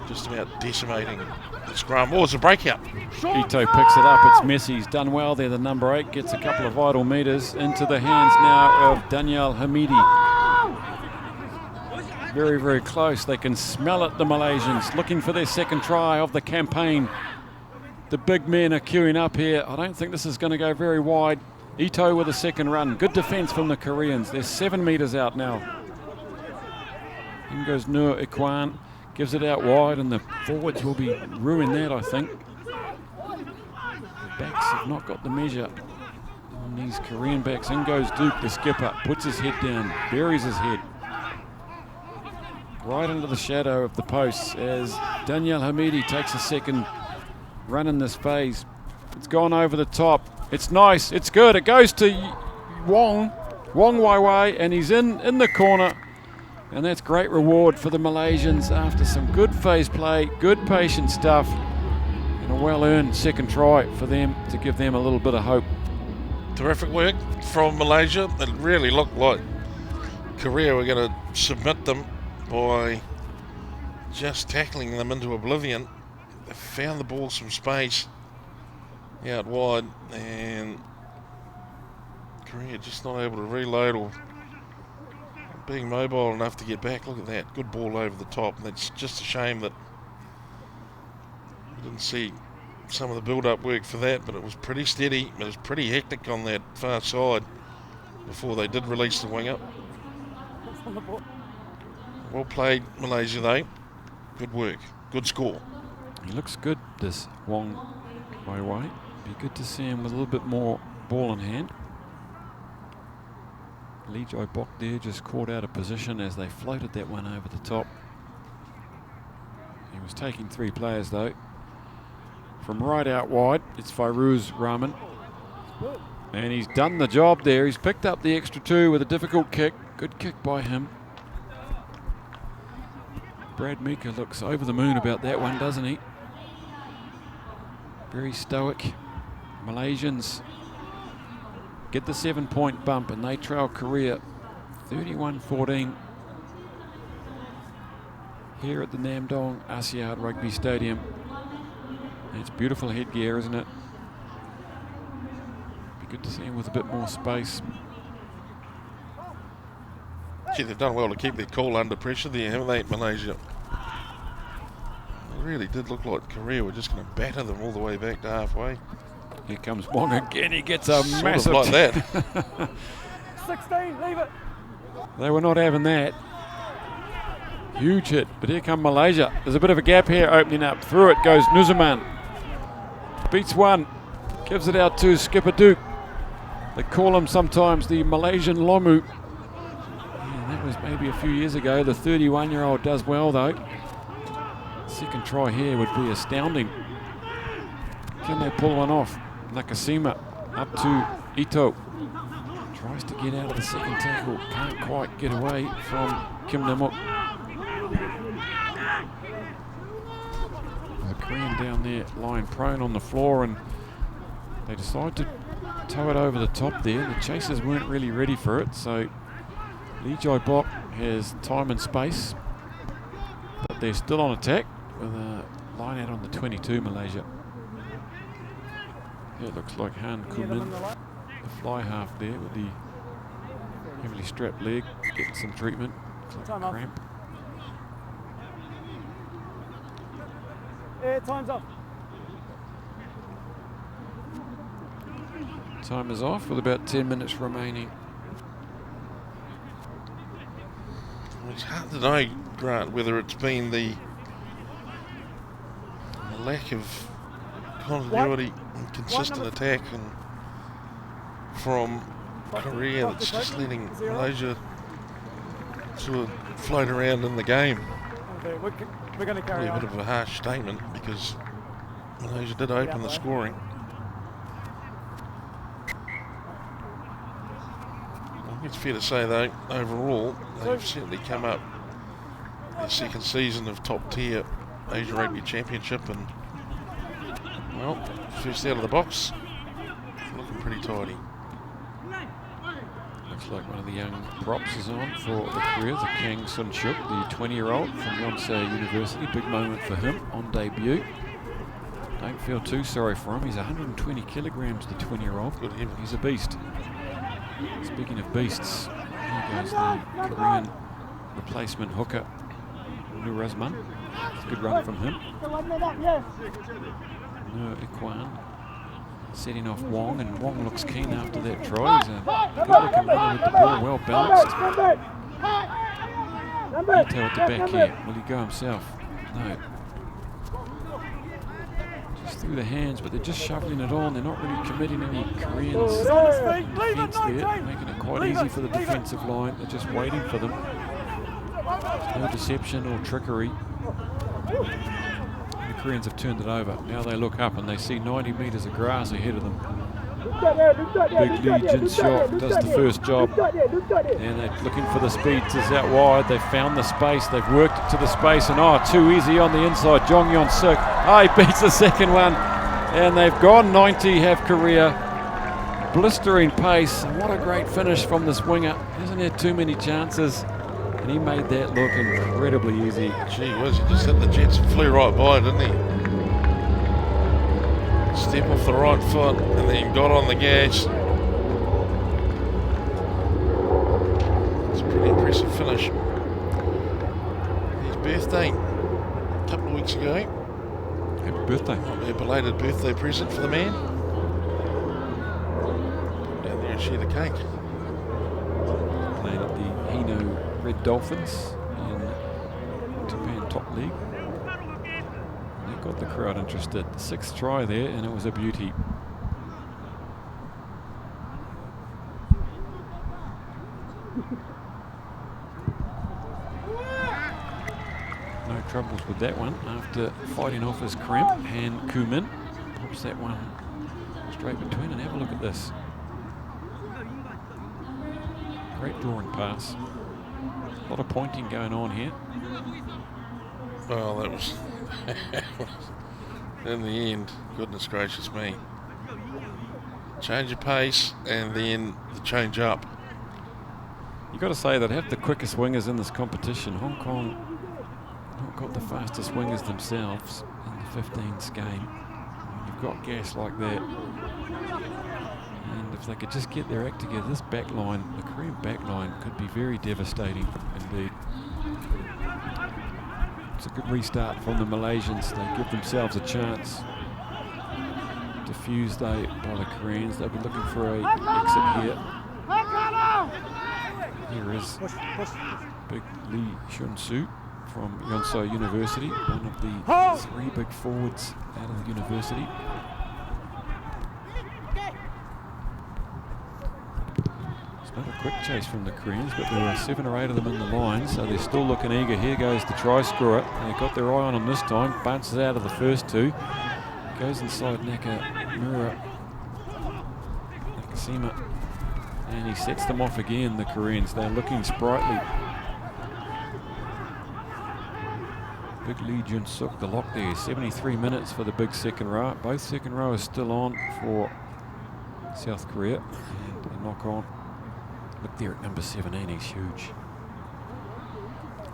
Just about decimating the scrum. Oh, it's a breakout. Ito picks it up. It's Messi. He's done well there. The number 8 gets a couple of vital metres into the hands now of Daniel Hamidi. Very, very close. They can smell it, the Malaysians, looking for their second try of the campaign. The big men are queuing up here. I don't think this is going to go very wide. Ito with a second run. Good defence from the Koreans. They're 7 metres out now. In goes Nur Ikwan. Gives it out wide, and the forwards will be ruining that, I think. The backs have not got the measure on these Korean backs. In goes Duke, the skipper, puts his head down, buries his head right into the shadow of the posts as Daniel Hamidi takes a second run in this phase. It's gone over the top. It's nice. It's good. It goes to Wong Wai Wai, and he's in the corner. And that's great reward for the Malaysians after some good phase play, good patient stuff, and a well-earned second try for them to give them a little bit of hope. Terrific work from Malaysia. It really looked like Korea were going to submit them by just tackling them into oblivion. They found the ball some space out wide, and Korea just not able to reload or being mobile enough to get back. Look at that, good ball over the top. That's just a shame that we didn't see some of the build-up work for that, but it was pretty steady. It was pretty hectic on that far side before they did release the winger. Well played, Malaysia, though. Good work, good score. He looks good, this Wong Wai Wai. Be good to see him with a little bit more ball in hand. Lee Jai Bok there just caught out of position as they floated that one over the top. He was taking 3 players though. From right out wide, it's Fairuz Rahman. And he's done the job there. He's picked up the extra 2 with a difficult kick. Good kick by him. Brad Meeker looks over the moon about that one, doesn't he? Very stoic. Malaysians get the 7-point bump, and they trail Korea 31-14 here at the Namdong Asiad Rugby Stadium. It's beautiful headgear, isn't it? Be good to see him with a bit more space. Gee, they've done well to keep their cool under pressure there, haven't they, Malaysia? It really did look like Korea were just going to batter them all the way back to halfway. Here comes Wong again. He gets a Sort massive... of like that. 16, leave it. They were not having that. Huge hit, but here come Malaysia. There's a bit of a gap here opening up. Through it goes Nuzaman. Beats one. Gives it out to Skipper Duke. They call him sometimes the Malaysian Lomu. Yeah, that was maybe a few years ago. The 31-year-old does well though. Second try here would be astounding. Can they pull one off? Nakasima up to Ito. Tries to get out of the second tackle. Can't quite get away from Kim Namuk. the Korean down there lying prone on the floor, and they decide to tow it over the top there. The chasers weren't really ready for it, so Lee Jai Bok has time and space, but they're still on attack with a line out on the 22, Malaysia. It looks like Han Kumin, the fly half there with the heavily strapped leg, getting some treatment. Looks like a cramp. Yeah, time's up. Time is off with about 10 minutes remaining. It's hard to know, Grant, whether it's been the lack of continuity and consistent attack and from Korea that's just letting Malaysia sort of float around in the game. Okay, we're going to carry Probably a on. bit of a harsh statement because Malaysia did open the scoring. I think it's fair to say though, overall, they've certainly come up their second season of top tier Asia Rugby Championship, and well, first out of the box, looking pretty tidy. Looks like one of the young props is on for the career, the Kang Sun Chuk, the 20-year-old from Yonsei University. Big moment for him on debut. Don't feel too sorry for him. He's 120 kilograms, the 20-year-old. Good heavens. He's a beast. Speaking of beasts, here goes the Korean replacement hooker, Nurazman. It's a good run from him. No Ikwan setting off Wong, and Wong looks keen after that try. He's a good looking runner with the ball, well balanced. Ito at the back here. Will he go himself? No. Just through the hands, but they're just shoveling it on. They're not really committing any Koreans defence there, making it quite easy for the defensive line. They're just waiting for them. No deception or trickery. The Koreans have turned it over. Now they look up and they see 90 metres of grass ahead of them. Big Lee Jin Seok does the first job. And they're looking for the speeds. Is out wide. They've found the space. They've worked it to the space. And too easy on the inside. Jong Yon Suk. He beats the second one. And they've gone 90, have Korea. Blistering pace. And what a great finish from this winger. Hasn't had too many chances. And he made that look incredibly easy. Gee whiz, he just hit the Jets and flew right by, didn't he? Step off the right foot and then got on the gas. It's a pretty impressive finish. His birthday a couple of weeks ago. Happy birthday. Might be a belated birthday present for the man. Come down there and share the cake. Playing at the Hino Red Dolphins in Japan Top League. They got the crowd interested. The sixth try there, and it was a beauty. No troubles with that one. After fighting off his cramp, Han Kumin pops that one straight between, and have a look at this. Great drawing pass. A lot of pointing going on here. Well, that was in the end, goodness gracious me. Change of pace and then the change up. You've got to say that have the quickest wingers in this competition. Hong Kong not got the fastest wingers themselves in the 15s game. When you've got gas like that, and if they could just get their act together, this back line, the Korean back line, could be very devastating indeed. It's a good restart from the Malaysians. They give themselves a chance. Diffused by the Koreans. They'll be looking for a exit here. Here is Big Lee Shun-soo from Yonsei University, one of the three big forwards out of the university. It's not a quick chase from the Koreans, but there were 7 or 8 of them in the line, so they're still looking eager. Here goes the try scorer. They got their eye on him this time. Bounces out of the first two. Goes inside Nakamura. Nakashima. And he sets them off again, the Koreans. They're looking sprightly. Big Lee Jun-suk, the lock there. 73 minutes for the big second row. Both second rowers still on for South Korea. And a knock on. Look there at number 17, he's huge.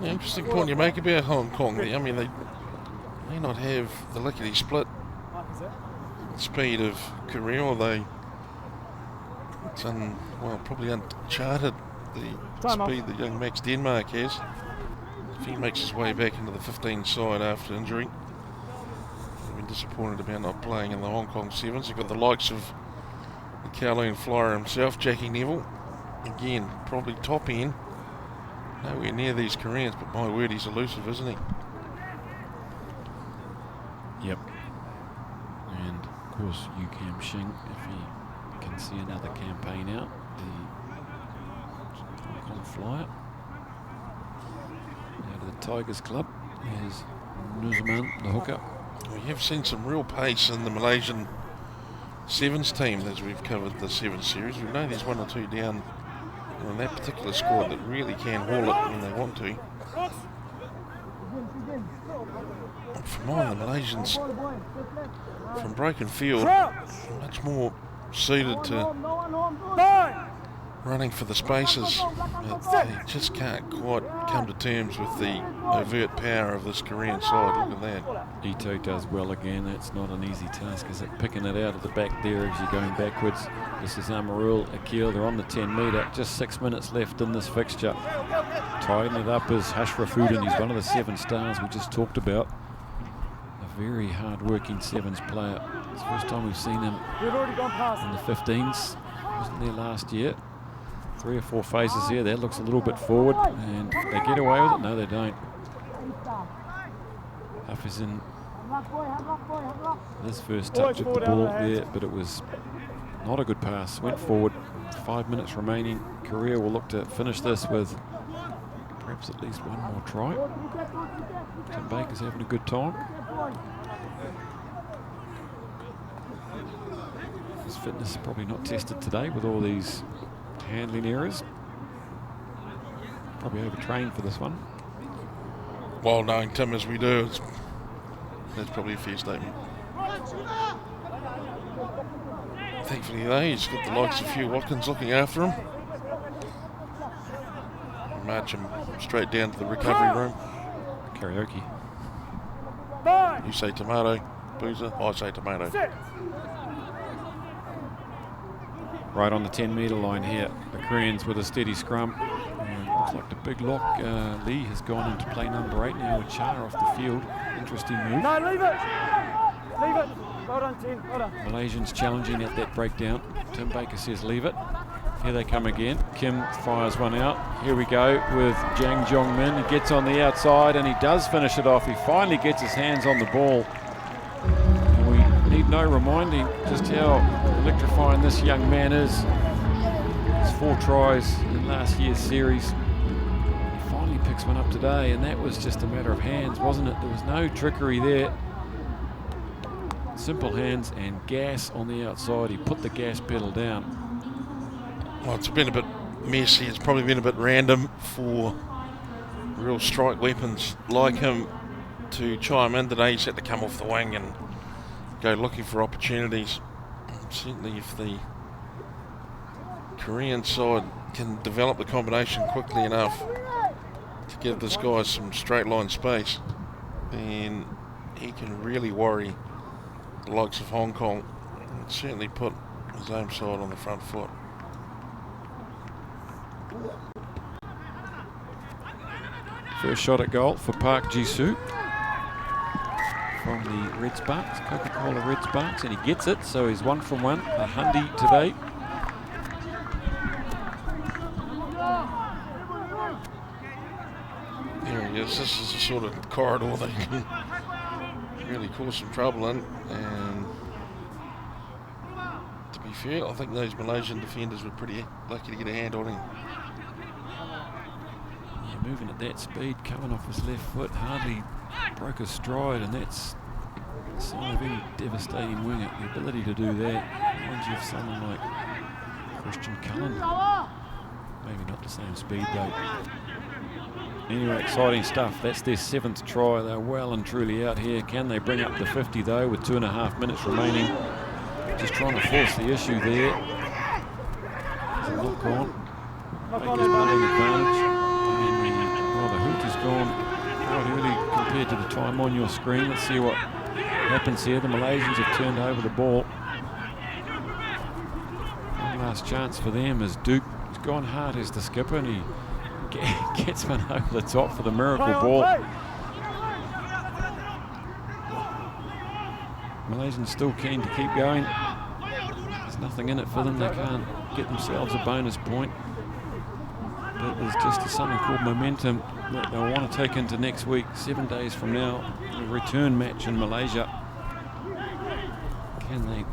Yeah, interesting point you make about Hong Kong there. I mean, they may not have the lickety split speed of Korea, although it's probably uncharted the speed that young Max Denmark has. If he makes his way back into the 15 side after injury, I've been disappointed about not playing in the Hong Kong Sevens. You've got the likes of the Kowloon Flyer himself, Jackie Neville. Again, probably top end. Nowhere near these Koreans, but my word, he's elusive, isn't he? Yep. And of course, Yu Kam Shing, if he can see another campaign out, the Hong Kong Flyer. Out of the Tigers Club is Nuzman, the hooker. We have seen some real pace in the Malaysian Sevens team as we've covered the Sevens series. We know there's one or two down on that particular squad that really can haul it when they want to. For mine, the Malaysians from broken field much more suited to running for the spaces, but they just can't quite come to terms with the overt power of this Korean side. Look at that. Ito does well again. That's not an easy task, is it? Picking it out of the back there as you're going backwards. This is Amarul Akil. They're on the 10 metre. Just 6 minutes left in this fixture. Tying it up is Hashrafudin. He's one of the 7 stars we just talked about. A very hard-working Sevens player. It's the first time we've seen him in the 15s. Wasn't there last year. 3 or 4 phases here. That looks a little bit forward, and they get away with it. No, they don't. Huff is in his first touch of the ball there, but it was not a good pass. Went forward. 5 minutes remaining. Korea will look to finish this with perhaps at least one more try. Tim Baker's having a good time. His fitness is probably not tested today with all these handling errors. Probably overtrained for this one. While knowing Tim as we do, that's probably a fair statement. Thankfully though, he's got the likes of Hugh Watkins looking after him. March him straight down to the recovery room. Karaoke. You say tomato, Boozer, I say tomato. Right on the 10 metre line here. The Koreans with a steady scrum. And looks like the big lock. Lee has gone into play number 8 now with Char off the field. Interesting move. No, leave it. Leave it. Well done, 10. Well done. Malaysians challenging at that breakdown. Tim Baker says leave it. Here they come again. Kim fires one out. Here we go with Jang Jong Min. He gets on the outside and he does finish it off. He finally gets his hands on the ball. And we need no reminding just how electrifying this young man is. His 4 tries in last year's series. He finally picks one up today, and that was just a matter of hands, wasn't it? There was no trickery there. Simple hands and gas on the outside. He put the gas pedal down. Well, it's been a bit messy. It's probably been a bit random for real strike weapons like him to chime in today. He's had to come off the wing and go looking for opportunities. Certainly if the Korean side can develop the combination quickly enough to give this guy some straight line space, then he can really worry the likes of Hong Kong and certainly put his own side on the front foot. First shot at goal for Park Ji-soo from the Red Sparks, Coca-Cola Red Sparks, and he gets it, so he's 1 from 1, a hundy today. There he is. This is the sort of corridor that can really cause some trouble in, and to be fair, I think those Malaysian defenders were pretty lucky to get a hand on him. Moving at that speed, coming off his left foot, hardly broke his stride, and that's a sign of any devastating winger. The ability to do that reminds you of someone like Christian Cullen. Maybe not the same speed though. Anyway, exciting stuff. That's their 7th try. They're well and truly out here. Can they bring up the 50 though with 2.5 minutes remaining? Just trying to force the issue there. There's a look on. Baker's playing advantage. And the hoot is gone quite early compared to the time on your screen. Let's see what happens here. The Malaysians have turned over the ball. One last chance for them as Duke has gone hard as the skipper, and he gets one over the top for the miracle ball. Malaysians still keen to keep going. There's nothing in it for them. They can't get themselves a bonus point. But there's just something called momentum that they'll want to take into next week, 7 days from now, a return match in Malaysia. Can they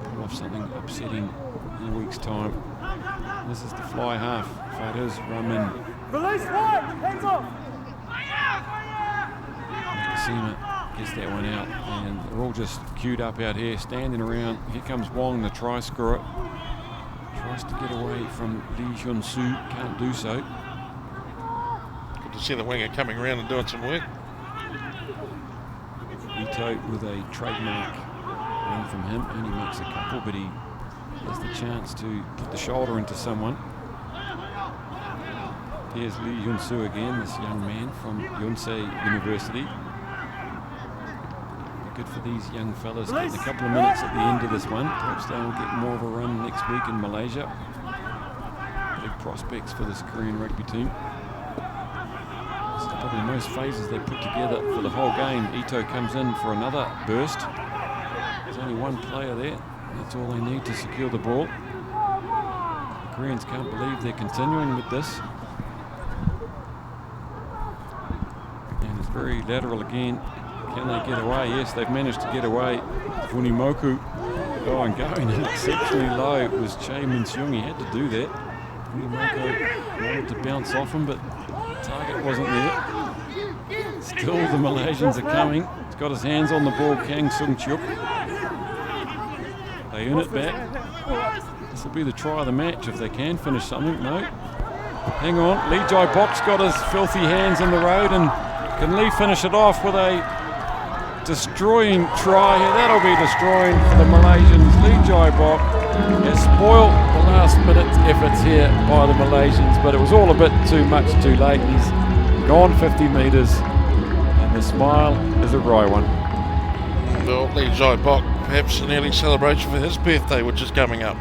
pull off something upsetting in a week's time? This is the fly half. Fighters run in. Release one! Hands off! Nakasima gets that one out, and they're all just queued up out here, standing around. Here comes Wong, the try scorer. Tries to get away from Lee Hyun-soo, can't do so. Good to see the winger coming around and doing some work. Ito with a trademark run from him, only makes a couple, but he has the chance to put the shoulder into someone. Here's Lee Hyun-soo again, this young man from Yonsei University. Good for these young fellas, getting a couple of minutes at the end of this one. Perhaps they'll get more of a run next week in Malaysia. Big prospects for this Korean rugby team. This is probably the most phases they put together for the whole game. Ito comes in for another burst. There's only one player there. That's all they need to secure the ball. The Koreans can't believe they're continuing with this. And it's very lateral again. Can they get away? Yes, they've managed to get away. Funimoku going in exceptionally low. It was Che Min-seung. He had to do that. Funimoku wanted to bounce off him, but the target wasn't there. Still the Malaysians are coming. He's got his hands on the ball, Kang Sung-chuk. They earn it back. This will be the try of the match if they can finish something. No. Hang on. Lee Jai-bok's got his filthy hands in the road, and can Lee finish it off with a destroying try? That'll be destroying for the Malaysians. Lee Jai-bok has spoiled the last minute efforts here by the Malaysians, but it was all a bit too much too late. He's gone 50 metres, and the smile is a wry one. Well, Lee Jai-bok, perhaps an early celebration for his birthday, which is coming up.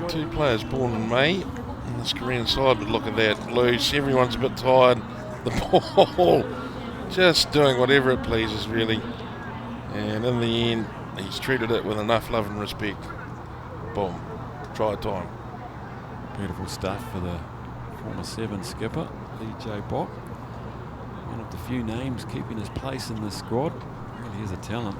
2 players born in May, and this Korean side, but look at that, loose, everyone's a bit tired. The ball just doing whatever it pleases, really. And in the end, he's treated it with enough love and respect. Boom. Try time. Beautiful stuff for the former 7 skipper, Lee Jai-bok. One of the few names keeping his place in this squad. Really is a talent.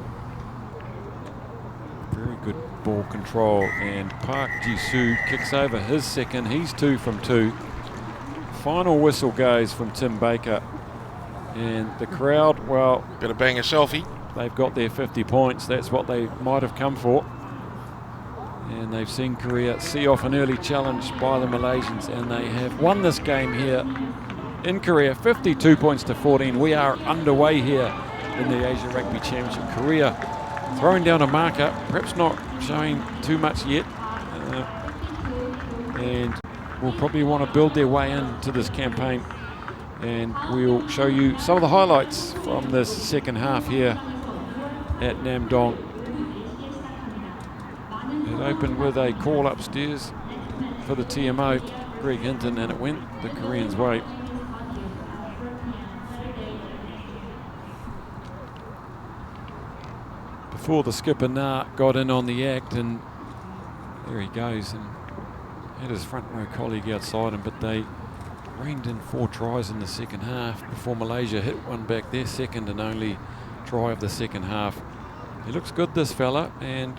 Very good ball control, and Park Ji-soo kicks over his second. He's 2 from 2. Final whistle goes from Tim Baker, and the crowd, well, Better bang a selfie. they've got their 50 points. That's what they might have come for, and they've seen Korea see off an early challenge by the Malaysians, and they have won this game here in Korea, 52 points to 14. We are underway here in the Asia Rugby Championship. Korea throwing down a marker, perhaps not showing too much yet, and will probably want to build their way into this campaign, and we'll show you some of the highlights from this second half here at Namdong. It opened with a call upstairs for the TMO, Greg Hinton, and it went the Koreans' way. Before the skipper Na got in on the act, and there he goes, and had his front row colleague outside him, but they reined in 4 tries in the second half before Malaysia hit one back, their second and only try of the second half. He looks good, this fella, and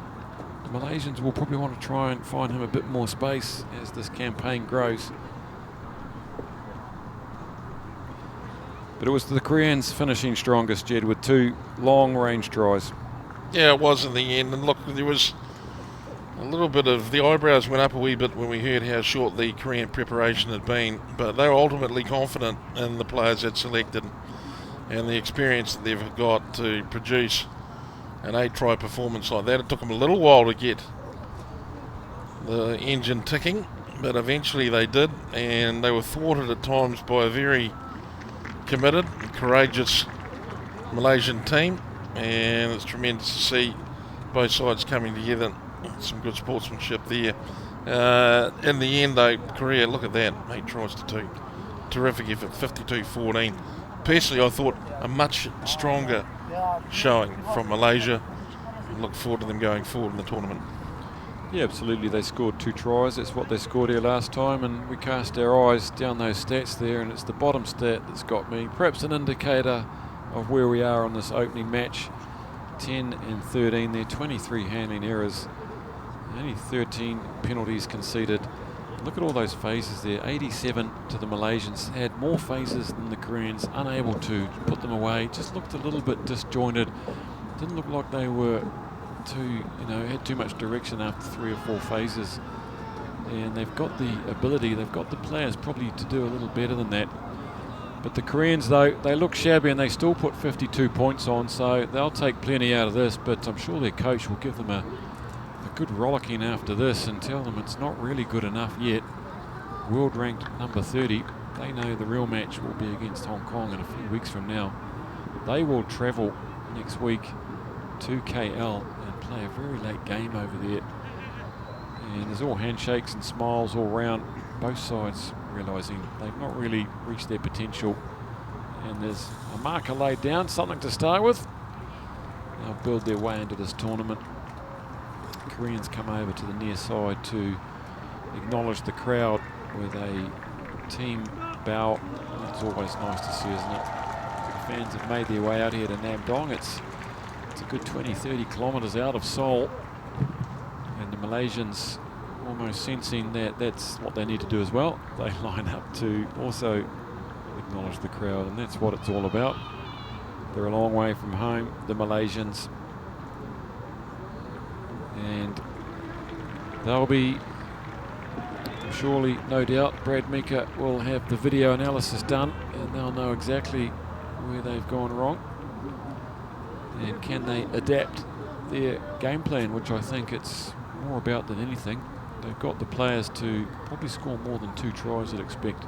the Malaysians will probably want to try and find him a bit more space as this campaign grows. But it was the Koreans finishing strongest, Jed, with 2 long range tries. Yeah, it was in the end, and look, there was A little bit of the eyebrows went up a wee bit when we heard how short the Korean preparation had been, but they were ultimately confident in the players they'd selected and the experience that they've got to produce an 8-try performance like that. It took them a little while to get the engine ticking, but eventually they did, and they were thwarted at times by a very committed and courageous Malaysian team, and it's tremendous to see both sides coming together. Some good sportsmanship there. In the end though, Korea, look at that, 8 tries to 2. Terrific effort, 52-14. Personally, I thought a much stronger showing from Malaysia. Look forward to them going forward in the tournament. Yeah, absolutely. They scored 2 tries. That's what they scored here last time, and we cast our eyes down those stats there, and it's the bottom stat that's got me. Perhaps an indicator of where we are on this opening match. 10 and 13 there, 23 handling errors, only 13 penalties conceded. Look at all those phases there. 87 to the Malaysians, had more phases than the Koreans, unable to put them away. Just looked a little bit disjointed. Didn't look like they were had too much direction after 3 or 4 phases. And they've got the ability, they've got the players probably to do a little better than that. But the Koreans, though, they look shabby and they still put 52 points on, so they'll take plenty out of this, but I'm sure their coach will give them a good rollicking after this and tell them it's not really good enough yet. World ranked number 30, they know the real match will be against Hong Kong in a few weeks from now. They will travel next week to KL and play a very late game over there. And there's all handshakes and smiles all round, both sides realising they've not really reached their potential. And there's a marker laid down, something to start with. They'll build their way into this tournament. Koreans come over to the near side to acknowledge the crowd with a team bow. It's always nice to see, isn't it? The fans have made their way out here to Nam Dong. It's a good 20-30 kilometres out of Seoul, and the Malaysians almost sensing that that's what they need to do as well. They line up to also acknowledge the crowd, and that's what it's all about. They're a long way from home, the Malaysians, and they'll be, surely, no doubt, Brad Meeker will have the video analysis done and they'll know exactly where they've gone wrong and can they adapt their game plan, which I think it's more about than anything. They've got the players to probably score more than 2 tries I'd expect.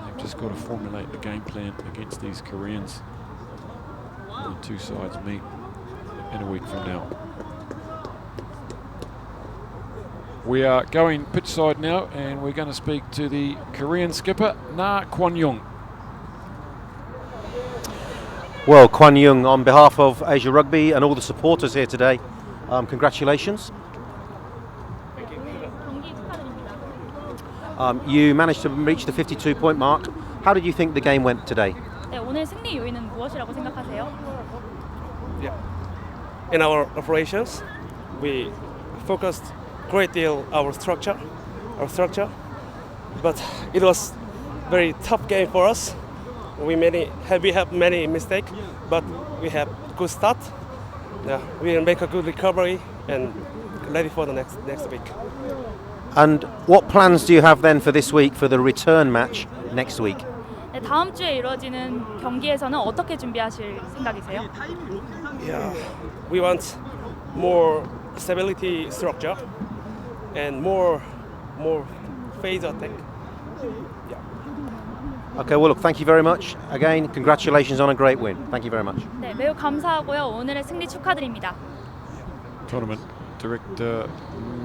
They've just got to formulate the game plan against these Koreans when the 2 sides meet in a week from now. We are going pitch side now, and we're going to speak to the Korean skipper, Na Kwon-young. Well, Kwon-young, on behalf of Asia Rugby and all the supporters here today, congratulations. You managed to reach the 52-point mark. How did you think the game went today? 네, 오늘 승리 요인은 무엇이라고 생각하세요? Yeah. In our operations, we focused great deal our structure, but it was very tough game for us. We have many mistakes, but we have good start. Yeah, we will make a good recovery and ready for the next week. And what plans do you have then for this week for the return match next week? 네, 다음 주에 이루어지는 경기에서는 어떻게 준비하실 생각이세요? Yeah, we want more stability structure and more phase attack. Okay, well look, thank you very much. Again, congratulations on a great win. Thank you very much. 네, 매우 감사하고요. 오늘의 승리 축하드립니다. Tournament director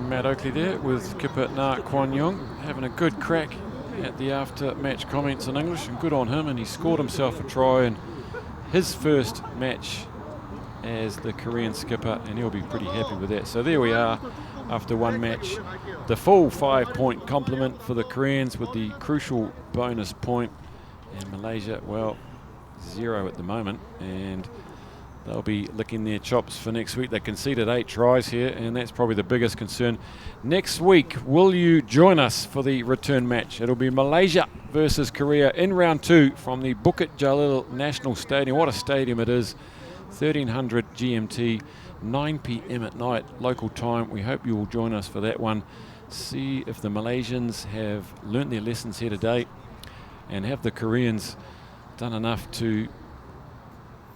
Matt Oakley there with skipper Na Kwon-young having a good crack at the after match comments in English, and good on him, and he scored himself a try in his first match as the Korean skipper, and he'll be pretty happy with that. So there we are after one match, the full 5-point compliment for the Koreans with the crucial bonus point, and Malaysia, well, 0 at the moment, and they'll be licking their chops for next week. They conceded 8 tries here, and that's probably the biggest concern. Next week, will you join us for the return match? It'll be Malaysia versus Korea in round 2 from the Bukit Jalil National Stadium. What a stadium it is. 1300 GMT, 9 p.m. at night, local time. We hope you will join us for that one. See if the Malaysians have learnt their lessons here today, and have the Koreans done enough to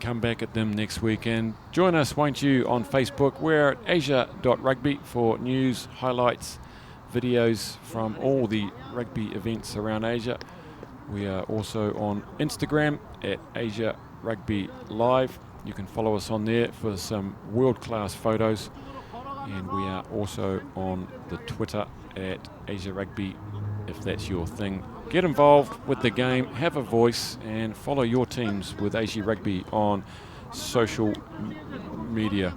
come back at them next weekend. Join us, won't you, on Facebook. We're at asia.rugby for news, highlights, videos from all the rugby events around Asia. We are also on Instagram at Asia Rugby Live. You can follow us on there for some world-class photos. And we are also on the Twitter at Asia Rugby, if that's your thing. Get involved with the game, have a voice, and follow your teams with Asia Rugby on social media.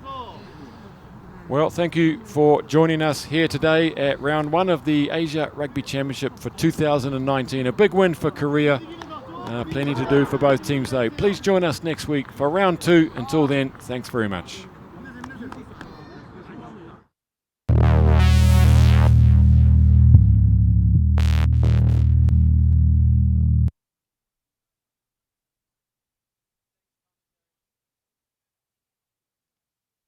Well, thank you for joining us here today at round 1 of the Asia Rugby Championship for 2019. A big win for Korea. Plenty to do for both teams though. Please join us next week for round 2. Until then, thanks very much.